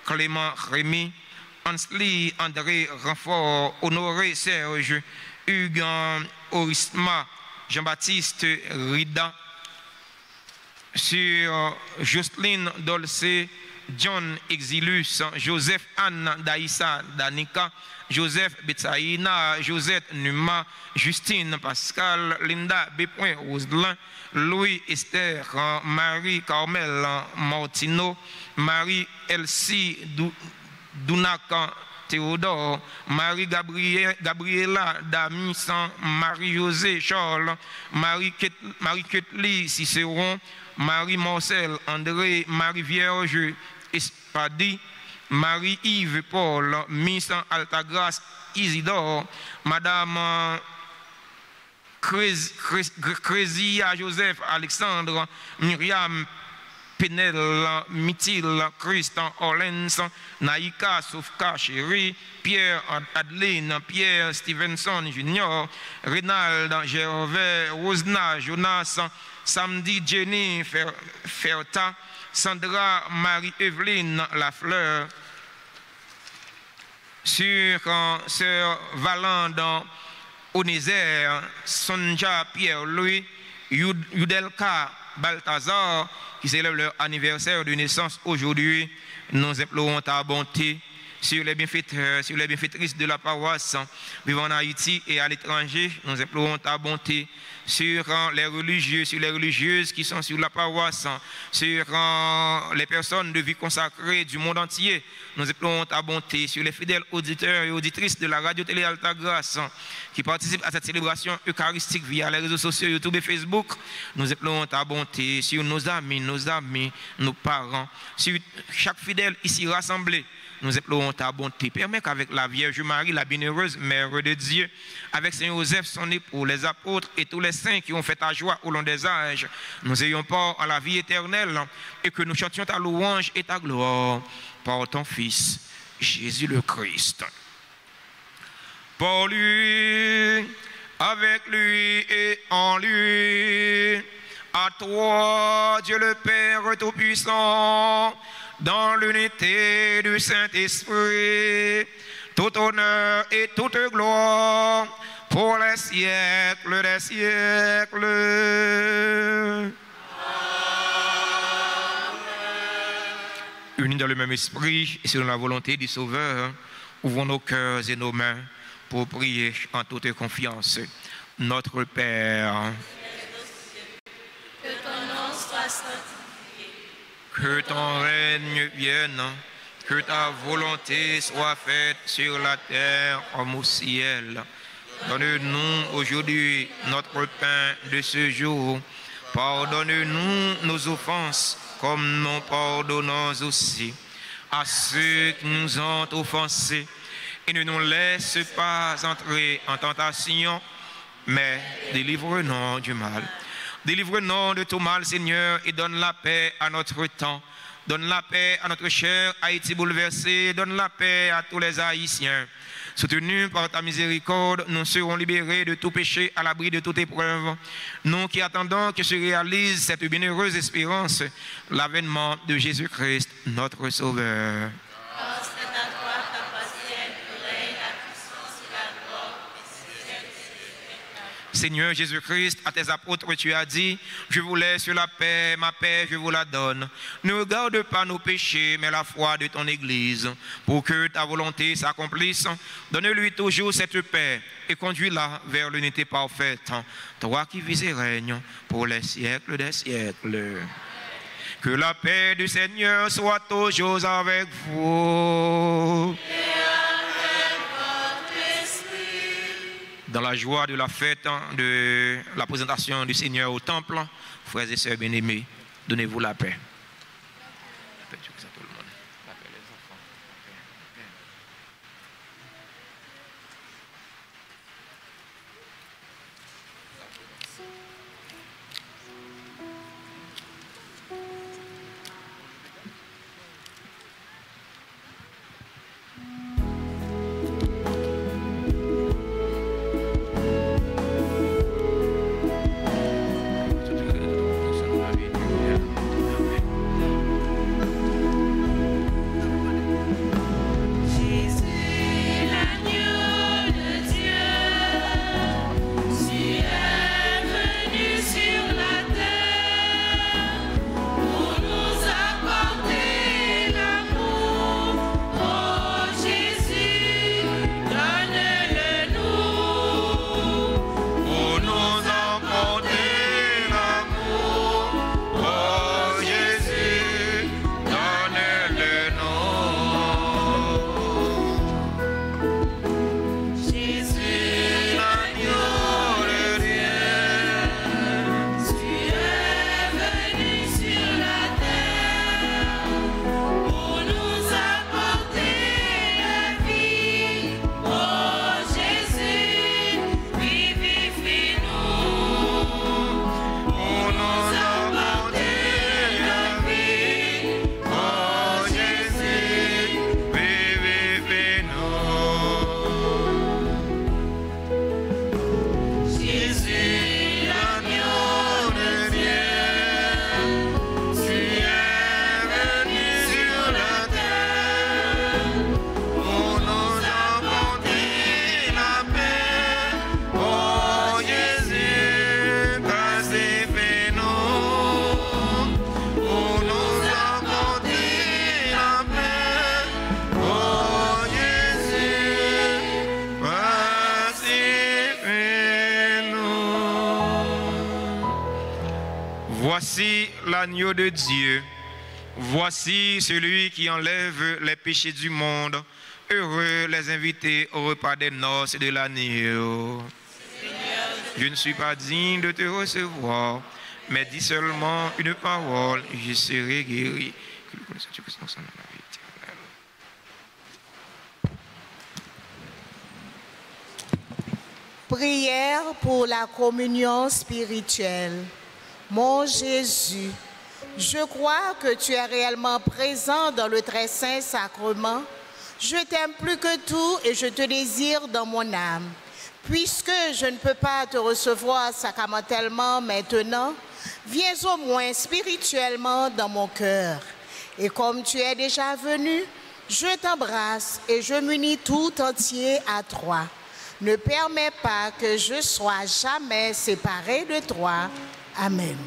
S2: Clément Rémy, Hansli, André Renfort, Honoré Serge, Hugues Orisma, Jean-Baptiste Rida, sur Jocelyne Dolce, John Exilus, Joseph Anne Daïssa Danica, Joseph Betsaïna, Josette Numa, Justine Pascal, Linda B. Roselin, Louis Esther, Marie Carmel Martino, Marie Elsie Dunaka Théodore, Marie Gabriela Damisan, Marie-José Charles, Marie Ketli Cicéron, Marie Marcel André, Marie Vierge Espadi, Marie-Yves Paul, Miss Altagrace Isidore, Madame Crésia Joseph Alexandre, Myriam Penel, Mithil, Christian Orlens, Naïka Soufka Chéri, Pierre Adeline, Pierre Stevenson Junior, Reynald Gervais, Rosna Jonas, Samedi Jenny Ferta, Sandra Marie-Evelyne Lafleur, sur Sœur Valande Onézer, Sonja Pierre-Louis, Yudelka Balthazar, qui célèbrent leur anniversaire de naissance aujourd'hui. Nous implorons ta bonté sur les bienfaiteurs, sur les bienfaitrices de la paroisse vivant en Haïti et à l'étranger. Nous implorons ta bonté sur les religieux, sur les religieuses qui sont sur la paroisse, sur les personnes de vie consacrée du monde entier. Nous implorons ta bonté sur les fidèles auditeurs et auditrices de la radio-télé Alta Grâce qui participent à cette célébration eucharistique via les réseaux sociaux YouTube et Facebook. Nous implorons ta bonté sur nos amis, nos parents, sur chaque fidèle ici rassemblé. Nous implorons ta bonté. Permets qu'avec la Vierge Marie, la bienheureuse Mère de Dieu, avec Saint Joseph, son époux, les apôtres et tous les saints qui ont fait ta joie au long des âges, nous ayons part à la vie éternelle et que nous chantions ta louange et ta gloire par ton Fils, Jésus le Christ. Pour lui, avec lui et en lui, à toi, Dieu le Père Tout-Puissant, dans l'unité du Saint-Esprit, tout honneur et toute gloire pour les siècles des siècles. Amen. Unis dans le même esprit et selon la volonté du Sauveur, ouvrons nos cœurs et nos mains pour prier en toute confiance. Notre Père,
S4: Que ton nom soit sanctifié.
S2: que ton règne vienne, que ta volonté soit faite sur la terre comme au ciel. Donne-nous aujourd'hui notre pain de ce jour. Pardonne-nous nos offenses comme nous pardonnons aussi à ceux qui nous ont offensés. Et ne nous laisse pas entrer en tentation, mais délivre-nous du mal. Délivre-nous de tout mal, Seigneur, et donne la paix à notre temps. Donne la paix à notre cher Haïti bouleversé. Donne la paix à tous les Haïtiens. Soutenus par ta miséricorde, nous serons libérés de tout péché, à l'abri de toute épreuve. Nous qui attendons que se réalise cette bienheureuse espérance, l'avènement de Jésus-Christ, notre Sauveur. Seigneur Jésus-Christ, à tes apôtres, tu as dit, je vous laisse la paix, ma paix, je vous la donne. Ne regarde pas nos péchés, mais la foi de ton Église, pour que ta volonté s'accomplisse. Donne-lui toujours cette paix et conduis-la vers l'unité parfaite. Toi qui vis et règnes pour les siècles des siècles. Que la paix du Seigneur soit toujours avec vous. Dans la joie de la fête de la présentation du Seigneur au temple, frères et sœurs bien-aimés, donnez-vous la paix. Voici l'agneau de Dieu. Voici celui qui enlève les péchés du monde. Heureux les invités au repas des noces de l'agneau. Je ne suis pas digne de te recevoir, mais dis seulement une parole, je serai guéri.
S1: Prière pour la communion spirituelle. Mon Jésus, je crois que tu es réellement présent dans le très saint sacrement. Je t'aime plus que tout et je te désire dans mon âme. Puisque je ne peux pas te recevoir sacramentellement maintenant, viens au moins spirituellement dans mon cœur. Et comme tu es déjà venu, je t'embrasse et je m'unis tout entier à toi. Ne permets pas que je sois jamais séparé de toi. Amen.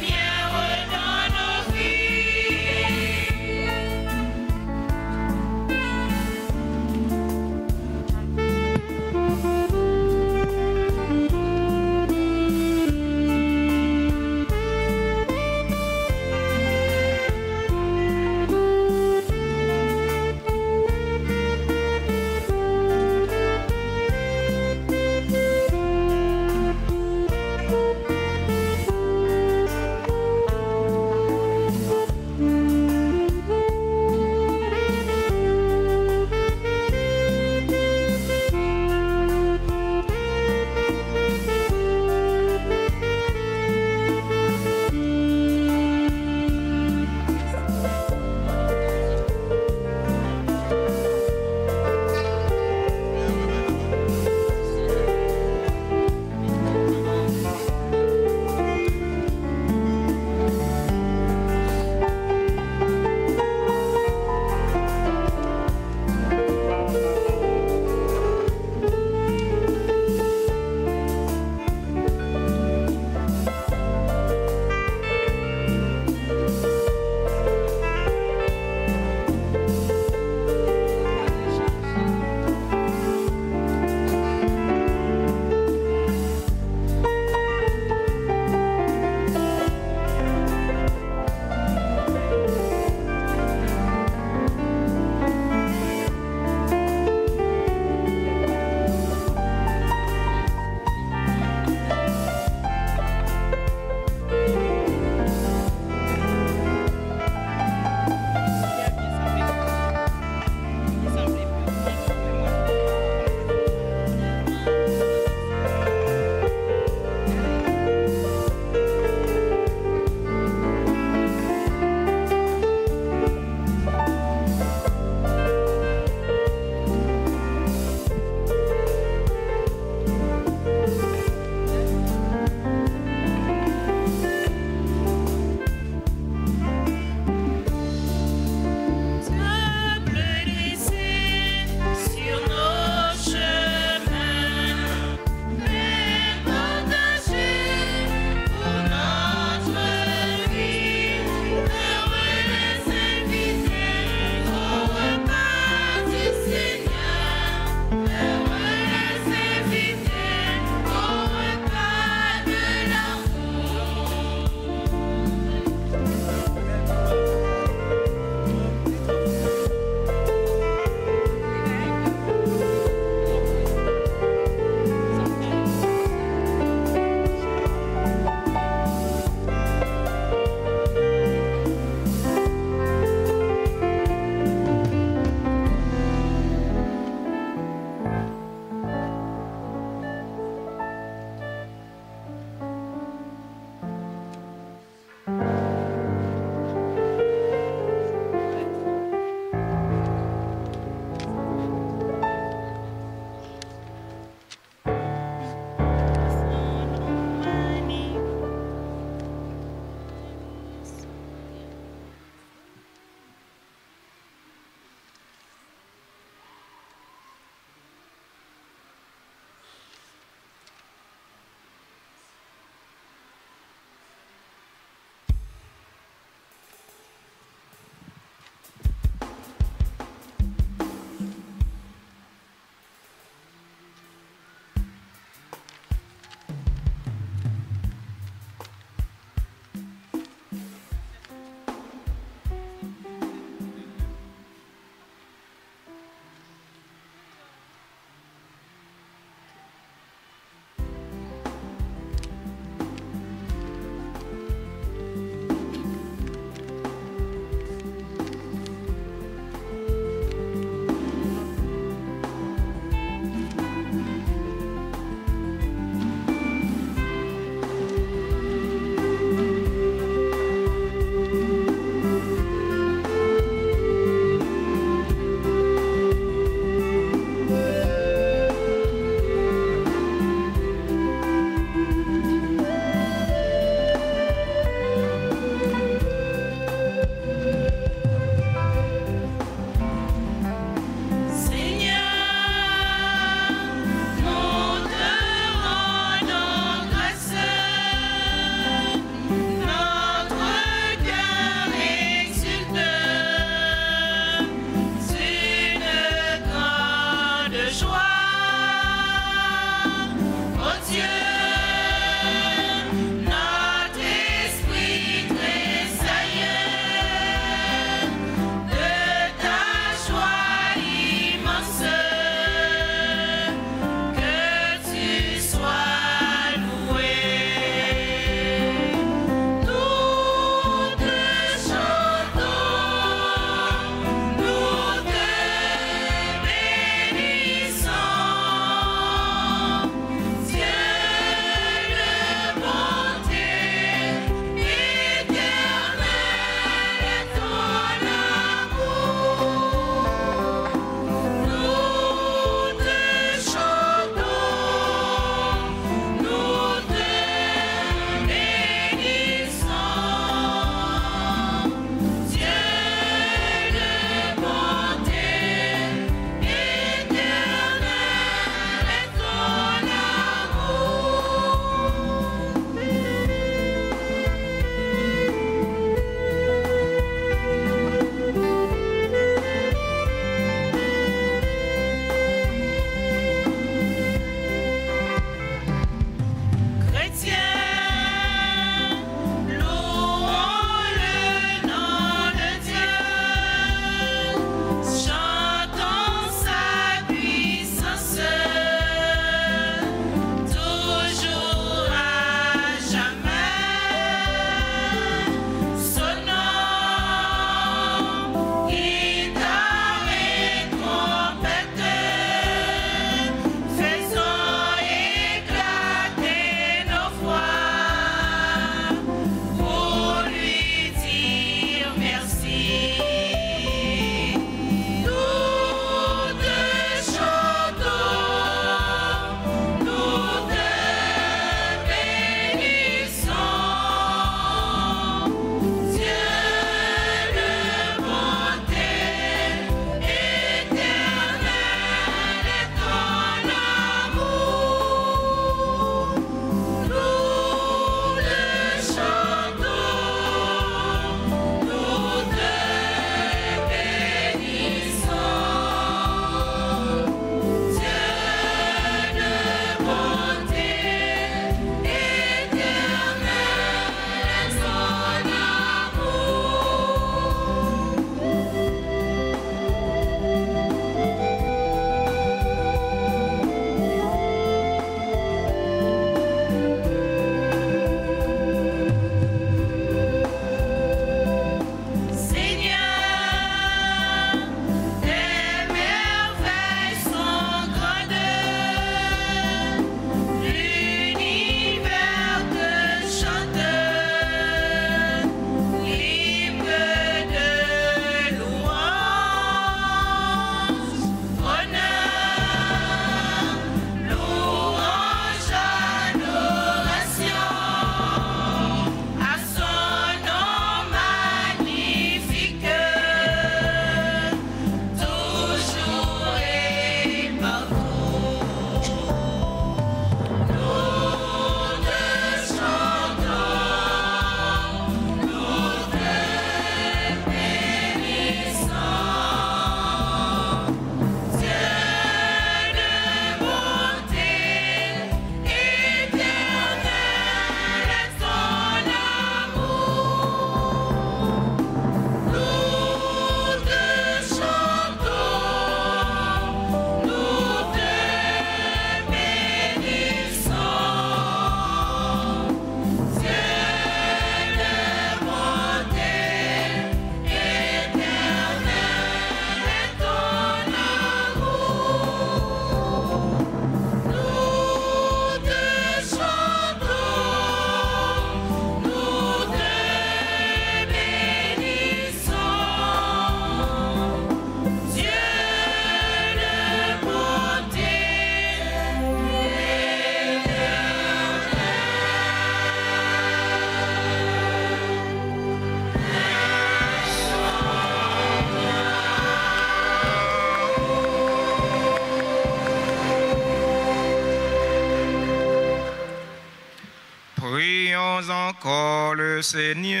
S7: célébrons encore le Seigneur.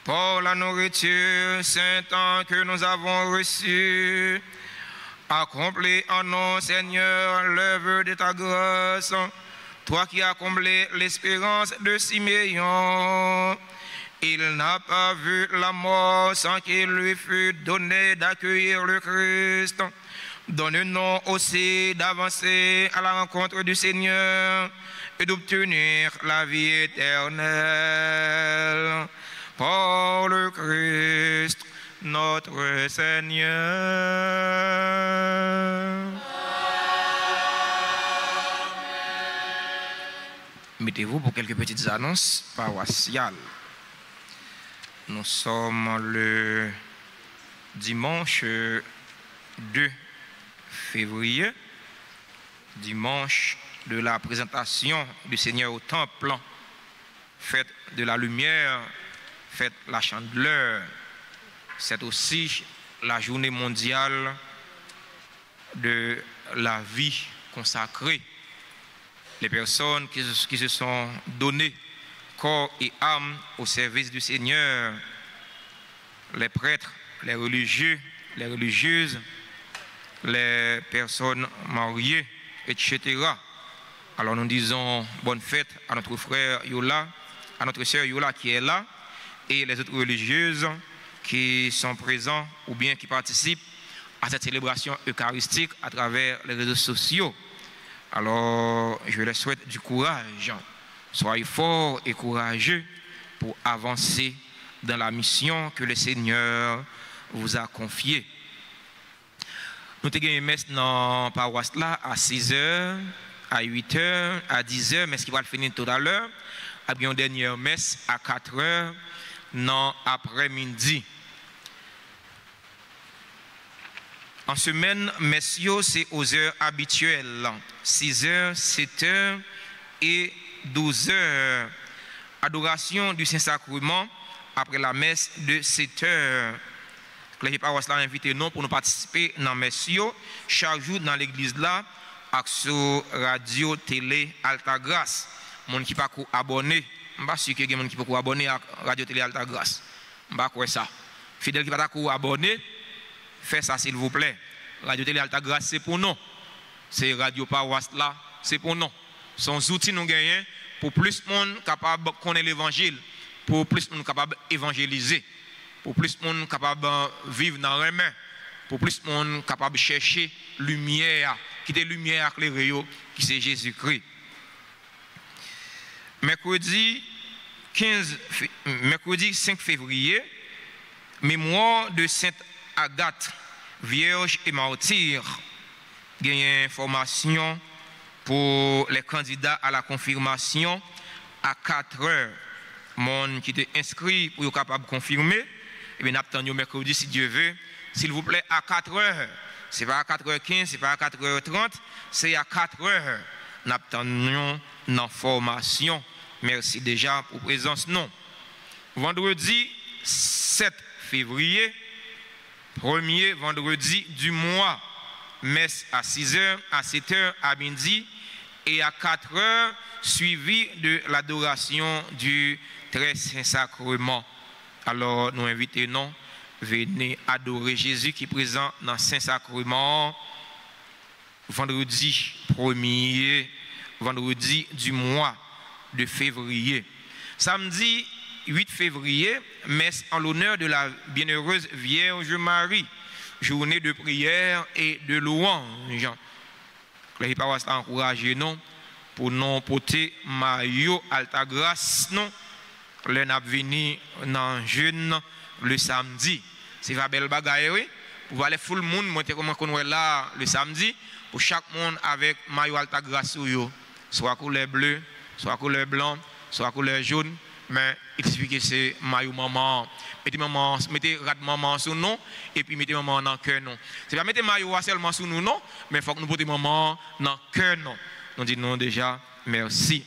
S7: Pour la nourriture sainte que nous avons reçue, accomplis en nous, Seigneur, l'œuvre de ta grâce, toi qui as comblé l'espérance de Siméon. Il n'a pas vu la mort sans qu'il lui fût donné d'accueillir le Christ. Donne-nous aussi d'avancer à la rencontre du Seigneur et d'obtenir la vie éternelle. Par le Christ, notre Seigneur. Mettez-vous pour quelques petites annonces paroissiales. Nous sommes le dimanche 2 février, dimanche de la présentation du Seigneur au temple, fête de la lumière, fête la chandeleur. C'est aussi la journée mondiale de la vie consacrée. Les personnes qui se sont données corps et âme au service du Seigneur, les prêtres, les religieux, les religieuses, les personnes mariées, etc. Alors nous disons bonne fête à notre frère Yola, à notre sœur Yola qui est là, et les autres religieuses qui sont présents ou bien qui participent à cette célébration eucharistique à travers les réseaux sociaux. Alors je leur souhaite du courage. Soyez forts et courageux pour avancer dans la mission que le Seigneur vous a confiée. Nous avons une messe dans la paroisse là à 6h, à 8h, à 10h, mais ce qui va le finir tout à l'heure. Nous avons une dernière messe à 4h, dans après-midi. En semaine, messieurs, c'est aux heures habituelles, 6h, 7h et 12h. Adoration du Saint-Sacrement après la messe de 7h. Les paroisses là invité nous pour nous participer dans messieurs chaque jour dans l'église là avec sur radio télé Alta Grace. Mon qui pas abonné, m'pas sûr que mon qui pas abonné à radio télé Alta Grace. M'pas quoi ça. Fidèle qui pas abonné, faites ça s'il vous plaît. Radio télé Alta Grace c'est pour nous. C'est radio paroisse là, c'est pour nous. Son outils nous gagnent pour plus de monde capable de connaître l'évangile, pour plus de monde capable d'évangéliser, pour plus de monde capable de vivre dans les mains, pour plus de monde capable de chercher lumière, qui est lumière éclairée, qui c'est Jésus-Christ. Mercredi 5 février, mémoire de Sainte Agathe, vierge et martyr. Il y a une information pour les candidats à la confirmation à 4 heures. Monde qui est inscrit pour être capable de confirmer, et bien attendons mercredi si Dieu veut, s'il vous plaît, à 4 heures. Ce n'est pas à 4h15, ce n'est pas à 4h30, c'est à 4 heures. Nous attendons l'information. Merci déjà pour présence. Non. Vendredi 7 février, premier vendredi du mois, messe à 6h, à 7h, à midi et à 4h, suivi de l'adoration du Très Saint Sacrement. Alors nous invitons, venez adorer Jésus qui est présent dans le Saint Sacrement vendredi 1er, vendredi du mois de février. Samedi 8 février, messe en l'honneur de la bienheureuse Vierge Marie, journée de prière et de louange. Les paroisses encouragent nous pour nous porter maillot Alta Grace, non? Le n'a venu dans jeune le samedi. C'est pas belle bagaille, oui. Pour aller tout le monde monter comme on est là le samedi, pour chaque monde avec maillot Alta Grace, soit couleur bleue, soit couleur blanc, soit couleur jaune. Mais il suffit que c'est maillot maman. Mettez rat maman sous nous et puis mettez maman dans le cœur non. C'est pas mettre maillot seulement sous nous non, mais il faut que nous portions maman dans le cœur non. Nous disons déjà merci.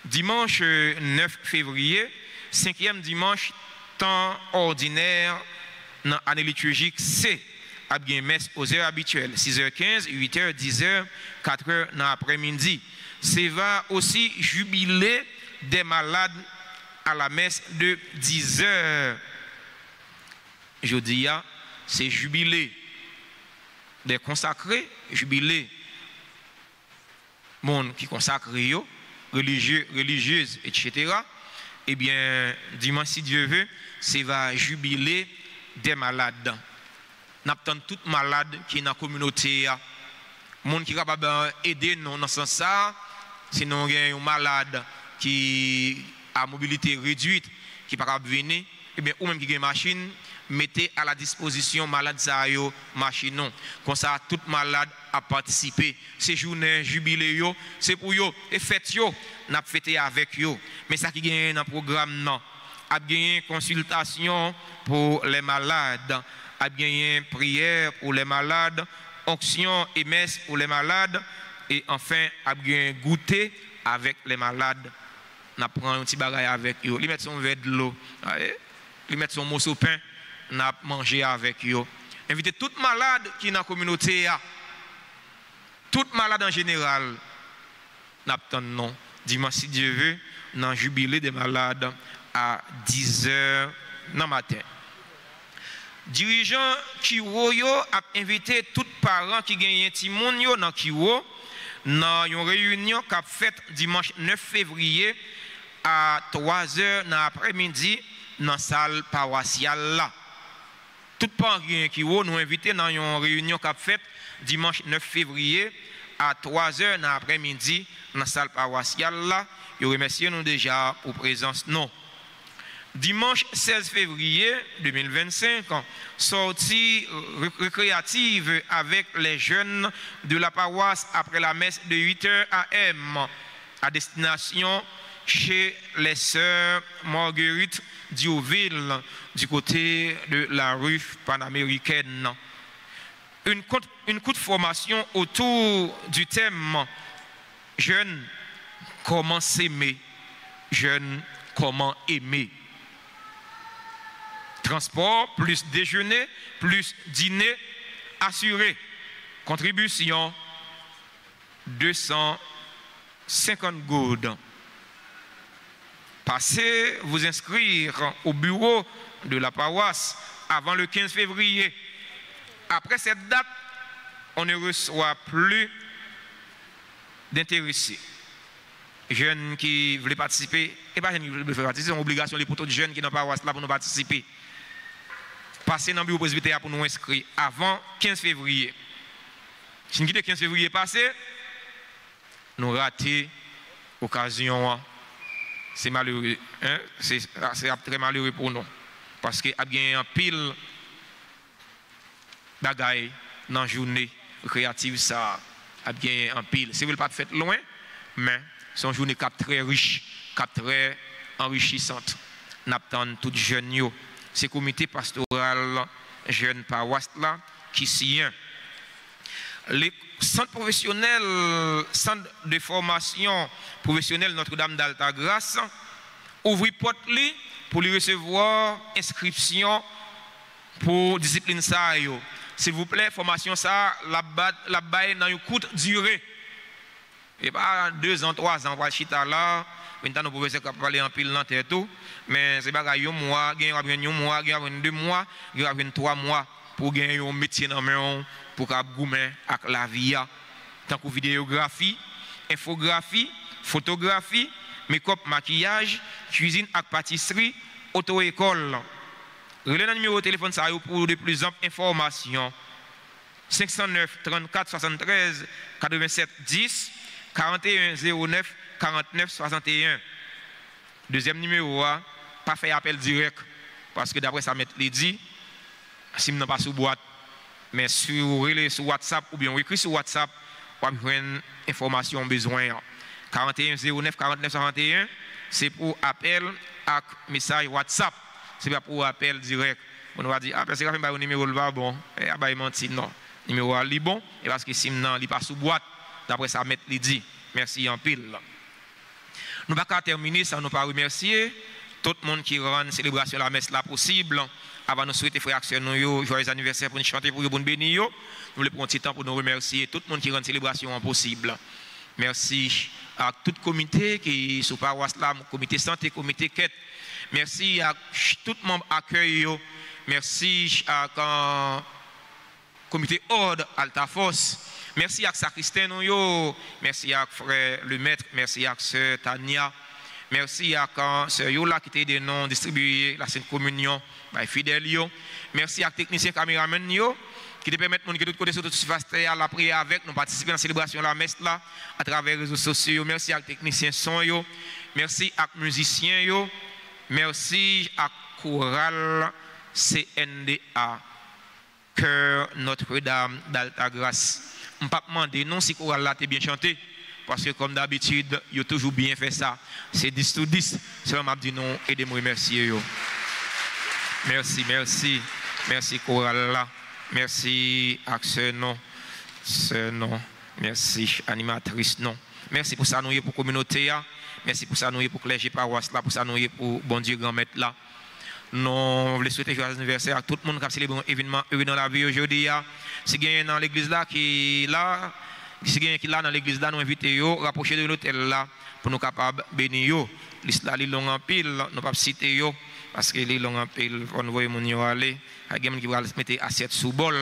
S7: Dimanche 9 février, 5e dimanche, temps ordinaire dans l'année liturgique C, a bien messe aux heures habituelles, 6h15, 8h, 10h, 4h dans l'après-midi. C'est va aussi jubiler des malades à la messe de 10h. Jeudi, c'est jubilé des consacrés, jubilé monde qui consacre, religieux, religieuses, etc. Eh bien, dimanche, si Dieu veut, c'est va jubiler des malades. Nous avons tous les malades qui sont dans la communauté. Les gens qui sont capables d'aider nous dans ce sens, c'est nous un malade qui a mobilité réduite, qui n'est pas capable de venir, eh bien, ou même qui a une machine, mettez à la disposition malade ça yo machine non. Comme ça, tout malade a participé. Ces journées jubilé, c'est pour yo. Et fête yo, n'a fêté avec yo. Mais ça qui gagne dans le programme, non. A gagné consultation pour les malades. A gagné prière pour les malades. Onction et messe pour les malades. Et enfin, a gagné goûter avec les malades. On prend un petit bagage avec eux. Ils mettent son verre de l'eau. Ils mettent son morceau de pain. On a mangé avec eux. Invitez tout malade qui est dans la communauté. Tout malade en général. Non. Dimanche, si Dieu veut, nous avons jubilé des malades à 10h dans le matin. Dirigeant Kiwo a invité tous les parents qui gagnent un petit monde dans Kiwo dans une réunion qui a faite dimanche 9 février à 3h dans l'après-midi dans la salle paroissiale là. Tout parents qui nous invités dans une réunion qui a faite dimanche 9 février à 3h dans l'après-midi dans la salle paroissiale là. Je remercie nous déjà pour présence non. Dimanche 16 février 2025, sortie récréative avec les jeunes de la paroisse après la messe de 8h AM à destination chez les sœurs Marguerite Diouville du côté de la rue panaméricaine. Une courte formation autour du thème Jeunes, comment s'aimer? Jeunes, comment aimer? Transport, plus déjeuner, plus dîner assuré. Contribution 250 goudes. Passez vous inscrire au bureau de la paroisse avant le 15 février. Après cette date, on ne reçoit plus d'intéressés. Jeunes qui veulent participer, et pas jeunes qui veulent participer, c'est une obligation pour tous les jeunes qui n'ont pas paroisse là pour nous participer. Passez dans le bureau presbytère pour nous inscrire avant 15 février. Si nous quittons 15 février passé, nous ratons l'occasion. C'est malheureux. Hein? C'est très malheureux pour nous. Parce qu'il y a bien un pile bagaille dans la journée créative, ça a bien un pile. C'est vrai pas de fête loin, mais c'est une journée très riche, très enrichissante. Nous attendons tous les jeunes. C'est le comité pastoral jeune paroisse là qui s'y est. Les centres professionnels, centres de formation professionnelle Notre-Dame d'Altagrace, ouvrent porte pour lui recevoir inscription pour discipline ça. S'il vous plaît, formation ça, la baille dans une courte durée. Et pas 2 ans, 3 ans, pour chita là. Maintenant, nous pouvons parler en pile dans tête tout, mais c'est pas un mois, il y a un mois, il y a 2 mois, il y a 3 mois pour gagner un métier dans main pour gagner avec la vie. Tant que vidéographie, infographie, photographie, make-up, maquillage, cuisine et pâtisserie, auto-école. Relais le numéro de téléphone ça pour de plus amples informations. 509 34 73 87 10 41 09 49 61. Deuxième numéro, pas faire appel direct parce que d'après ça mettre les dit si nous pas sous boîte mais sur WhatsApp ou bien écrit sur WhatsApp pour avoir une information besoin. 41 09 49 61 c'est pour appel avec message WhatsApp, c'est pas pour appel direct. On va dire parce que le numéro là bon et bah menti non. Numéro là bon et parce que si non il pas sous boîte d'après ça mettre les dit. Merci en pile. Nous ne pouvons pas terminer sans nous pas remercier tout le monde qui rend la célébration de la messe là possible. Avant de souhaiter frères et nous joyeux anniversaire pour nous chanter pour nous bénir. Nous voulons prendre un petit temps pour nous remercier tout le monde qui rend la célébration possible. Merci à tout le comité qui est sous paroisse là, comité santé, comité quête. Merci à tout le monde accueil. Merci à comité ordre Altafos. Merci à Sacristain. Merci à frère le maître. Merci à sœur Tania. Merci à sœur Yola qui t'a aidé à distribuer la Sainte Communion by fidèle. Merci à technicien caméraman qui te permettent de tout côté sur toute surface à la prière avec nous participer à la célébration de la messe là à travers les réseaux sociaux. Merci à technicien son. Merci à musiciens. Merci à chorale CNDA Cœur Notre-Dame d'Altagrace. Je ne peux pas demander non si chorale là t'es bien chanté. Parce que comme d'habitude, ils ont toujours bien fait ça. C'est 10 sur 10. C'est là que je dis non et de me remercier. Merci, merci. Merci chorale. Merci Axel non. Non. Merci animatrice non. Merci pour ça nous pour la communauté. Merci pour ça nous pour clergé paroisse là. Pour ça nous pour bon Dieu grand maître là. Nous voulons souhaiter joyeux anniversaire à tout le monde qui a célébré un événement heureux dans la vie aujourd'hui. Si quelqu'un dans l'église là qui est là. Si quelqu'un qui est là dans l'église, là, nous invitons à rapprocher de l'hôtel là pour nous capables de bénir. L'islam est long en pile, nous ne pouvons pas citer parce qu'il est long en pile. On voit mon yo aller. Il y a des gens qui vont mettre assiette sous bol,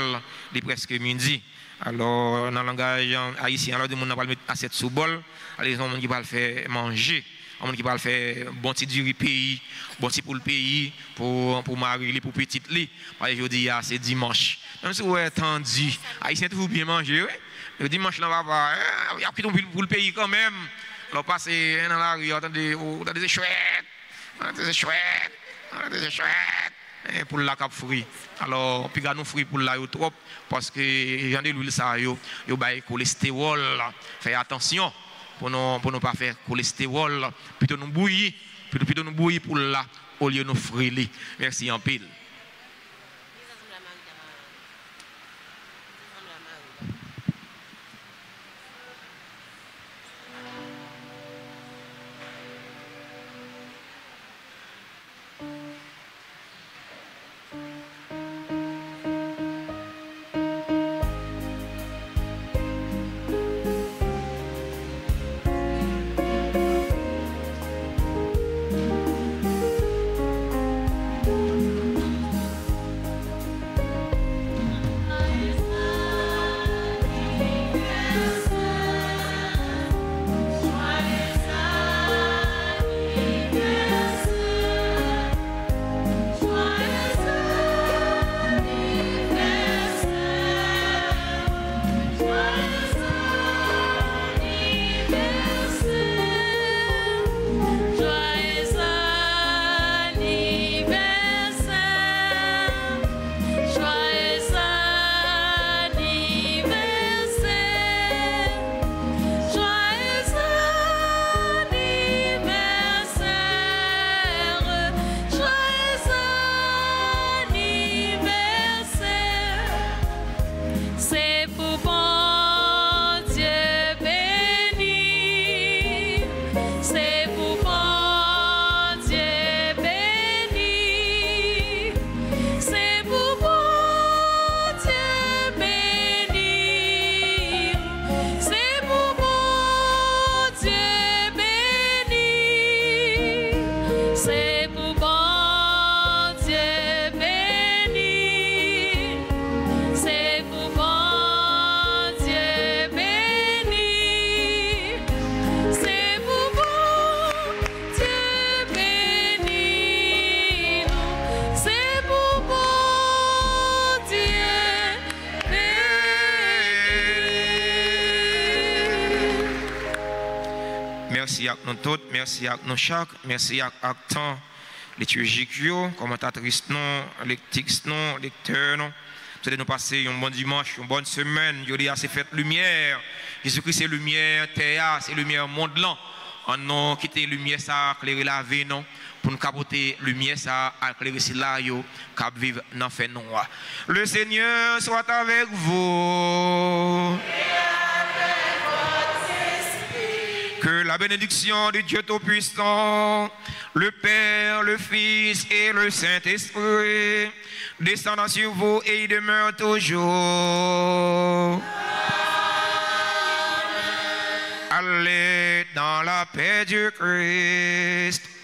S7: il est presque midi. Alors, dans le langage haïtien, alors, on va mettre assiette sous bol. Alors, il y a des gens qui vont faire manger. Il y a des gens qui vont faire bon petit du pays, bon petit pour le pays, pour Marie, pour petit lit. Je dis, c'est dimanche. Même si vous êtes tendu, haïtien toujours bien manger. Le dimanche, là, il y a pris pour le pays quand même. On passe dans la rue, on a des chouettes, pour la cap fruit. Alors, puis nous fruits pour la trop, parce que il y a de l'huile, ça, il y a du cholestérol. Faites attention pour ne pas faire cholestérol. Plutôt nous bouillir pour là, au lieu de nous fruits. Merci en pile. Merci à nous tous, merci à nous chaque, merci à temps liturgique, commentatrice non, lectrice non, lecteur non. Vous allez nous passer un bon dimanche, une bonne semaine. Je dis à ces fêtes lumière. Jésus-Christ c'est lumière, terre, c'est lumière monde là. On a quitté lumière ça, éclairer la vie non. Pour nous capoter lumière ça, éclairer si là yo, cap vivre dans fait noir. Le Seigneur soit avec vous. Que
S2: la bénédiction de Dieu Tout-Puissant, le Père, le Fils et le Saint-Esprit, descendant sur vous et y demeure toujours. Allez dans la paix du Christ.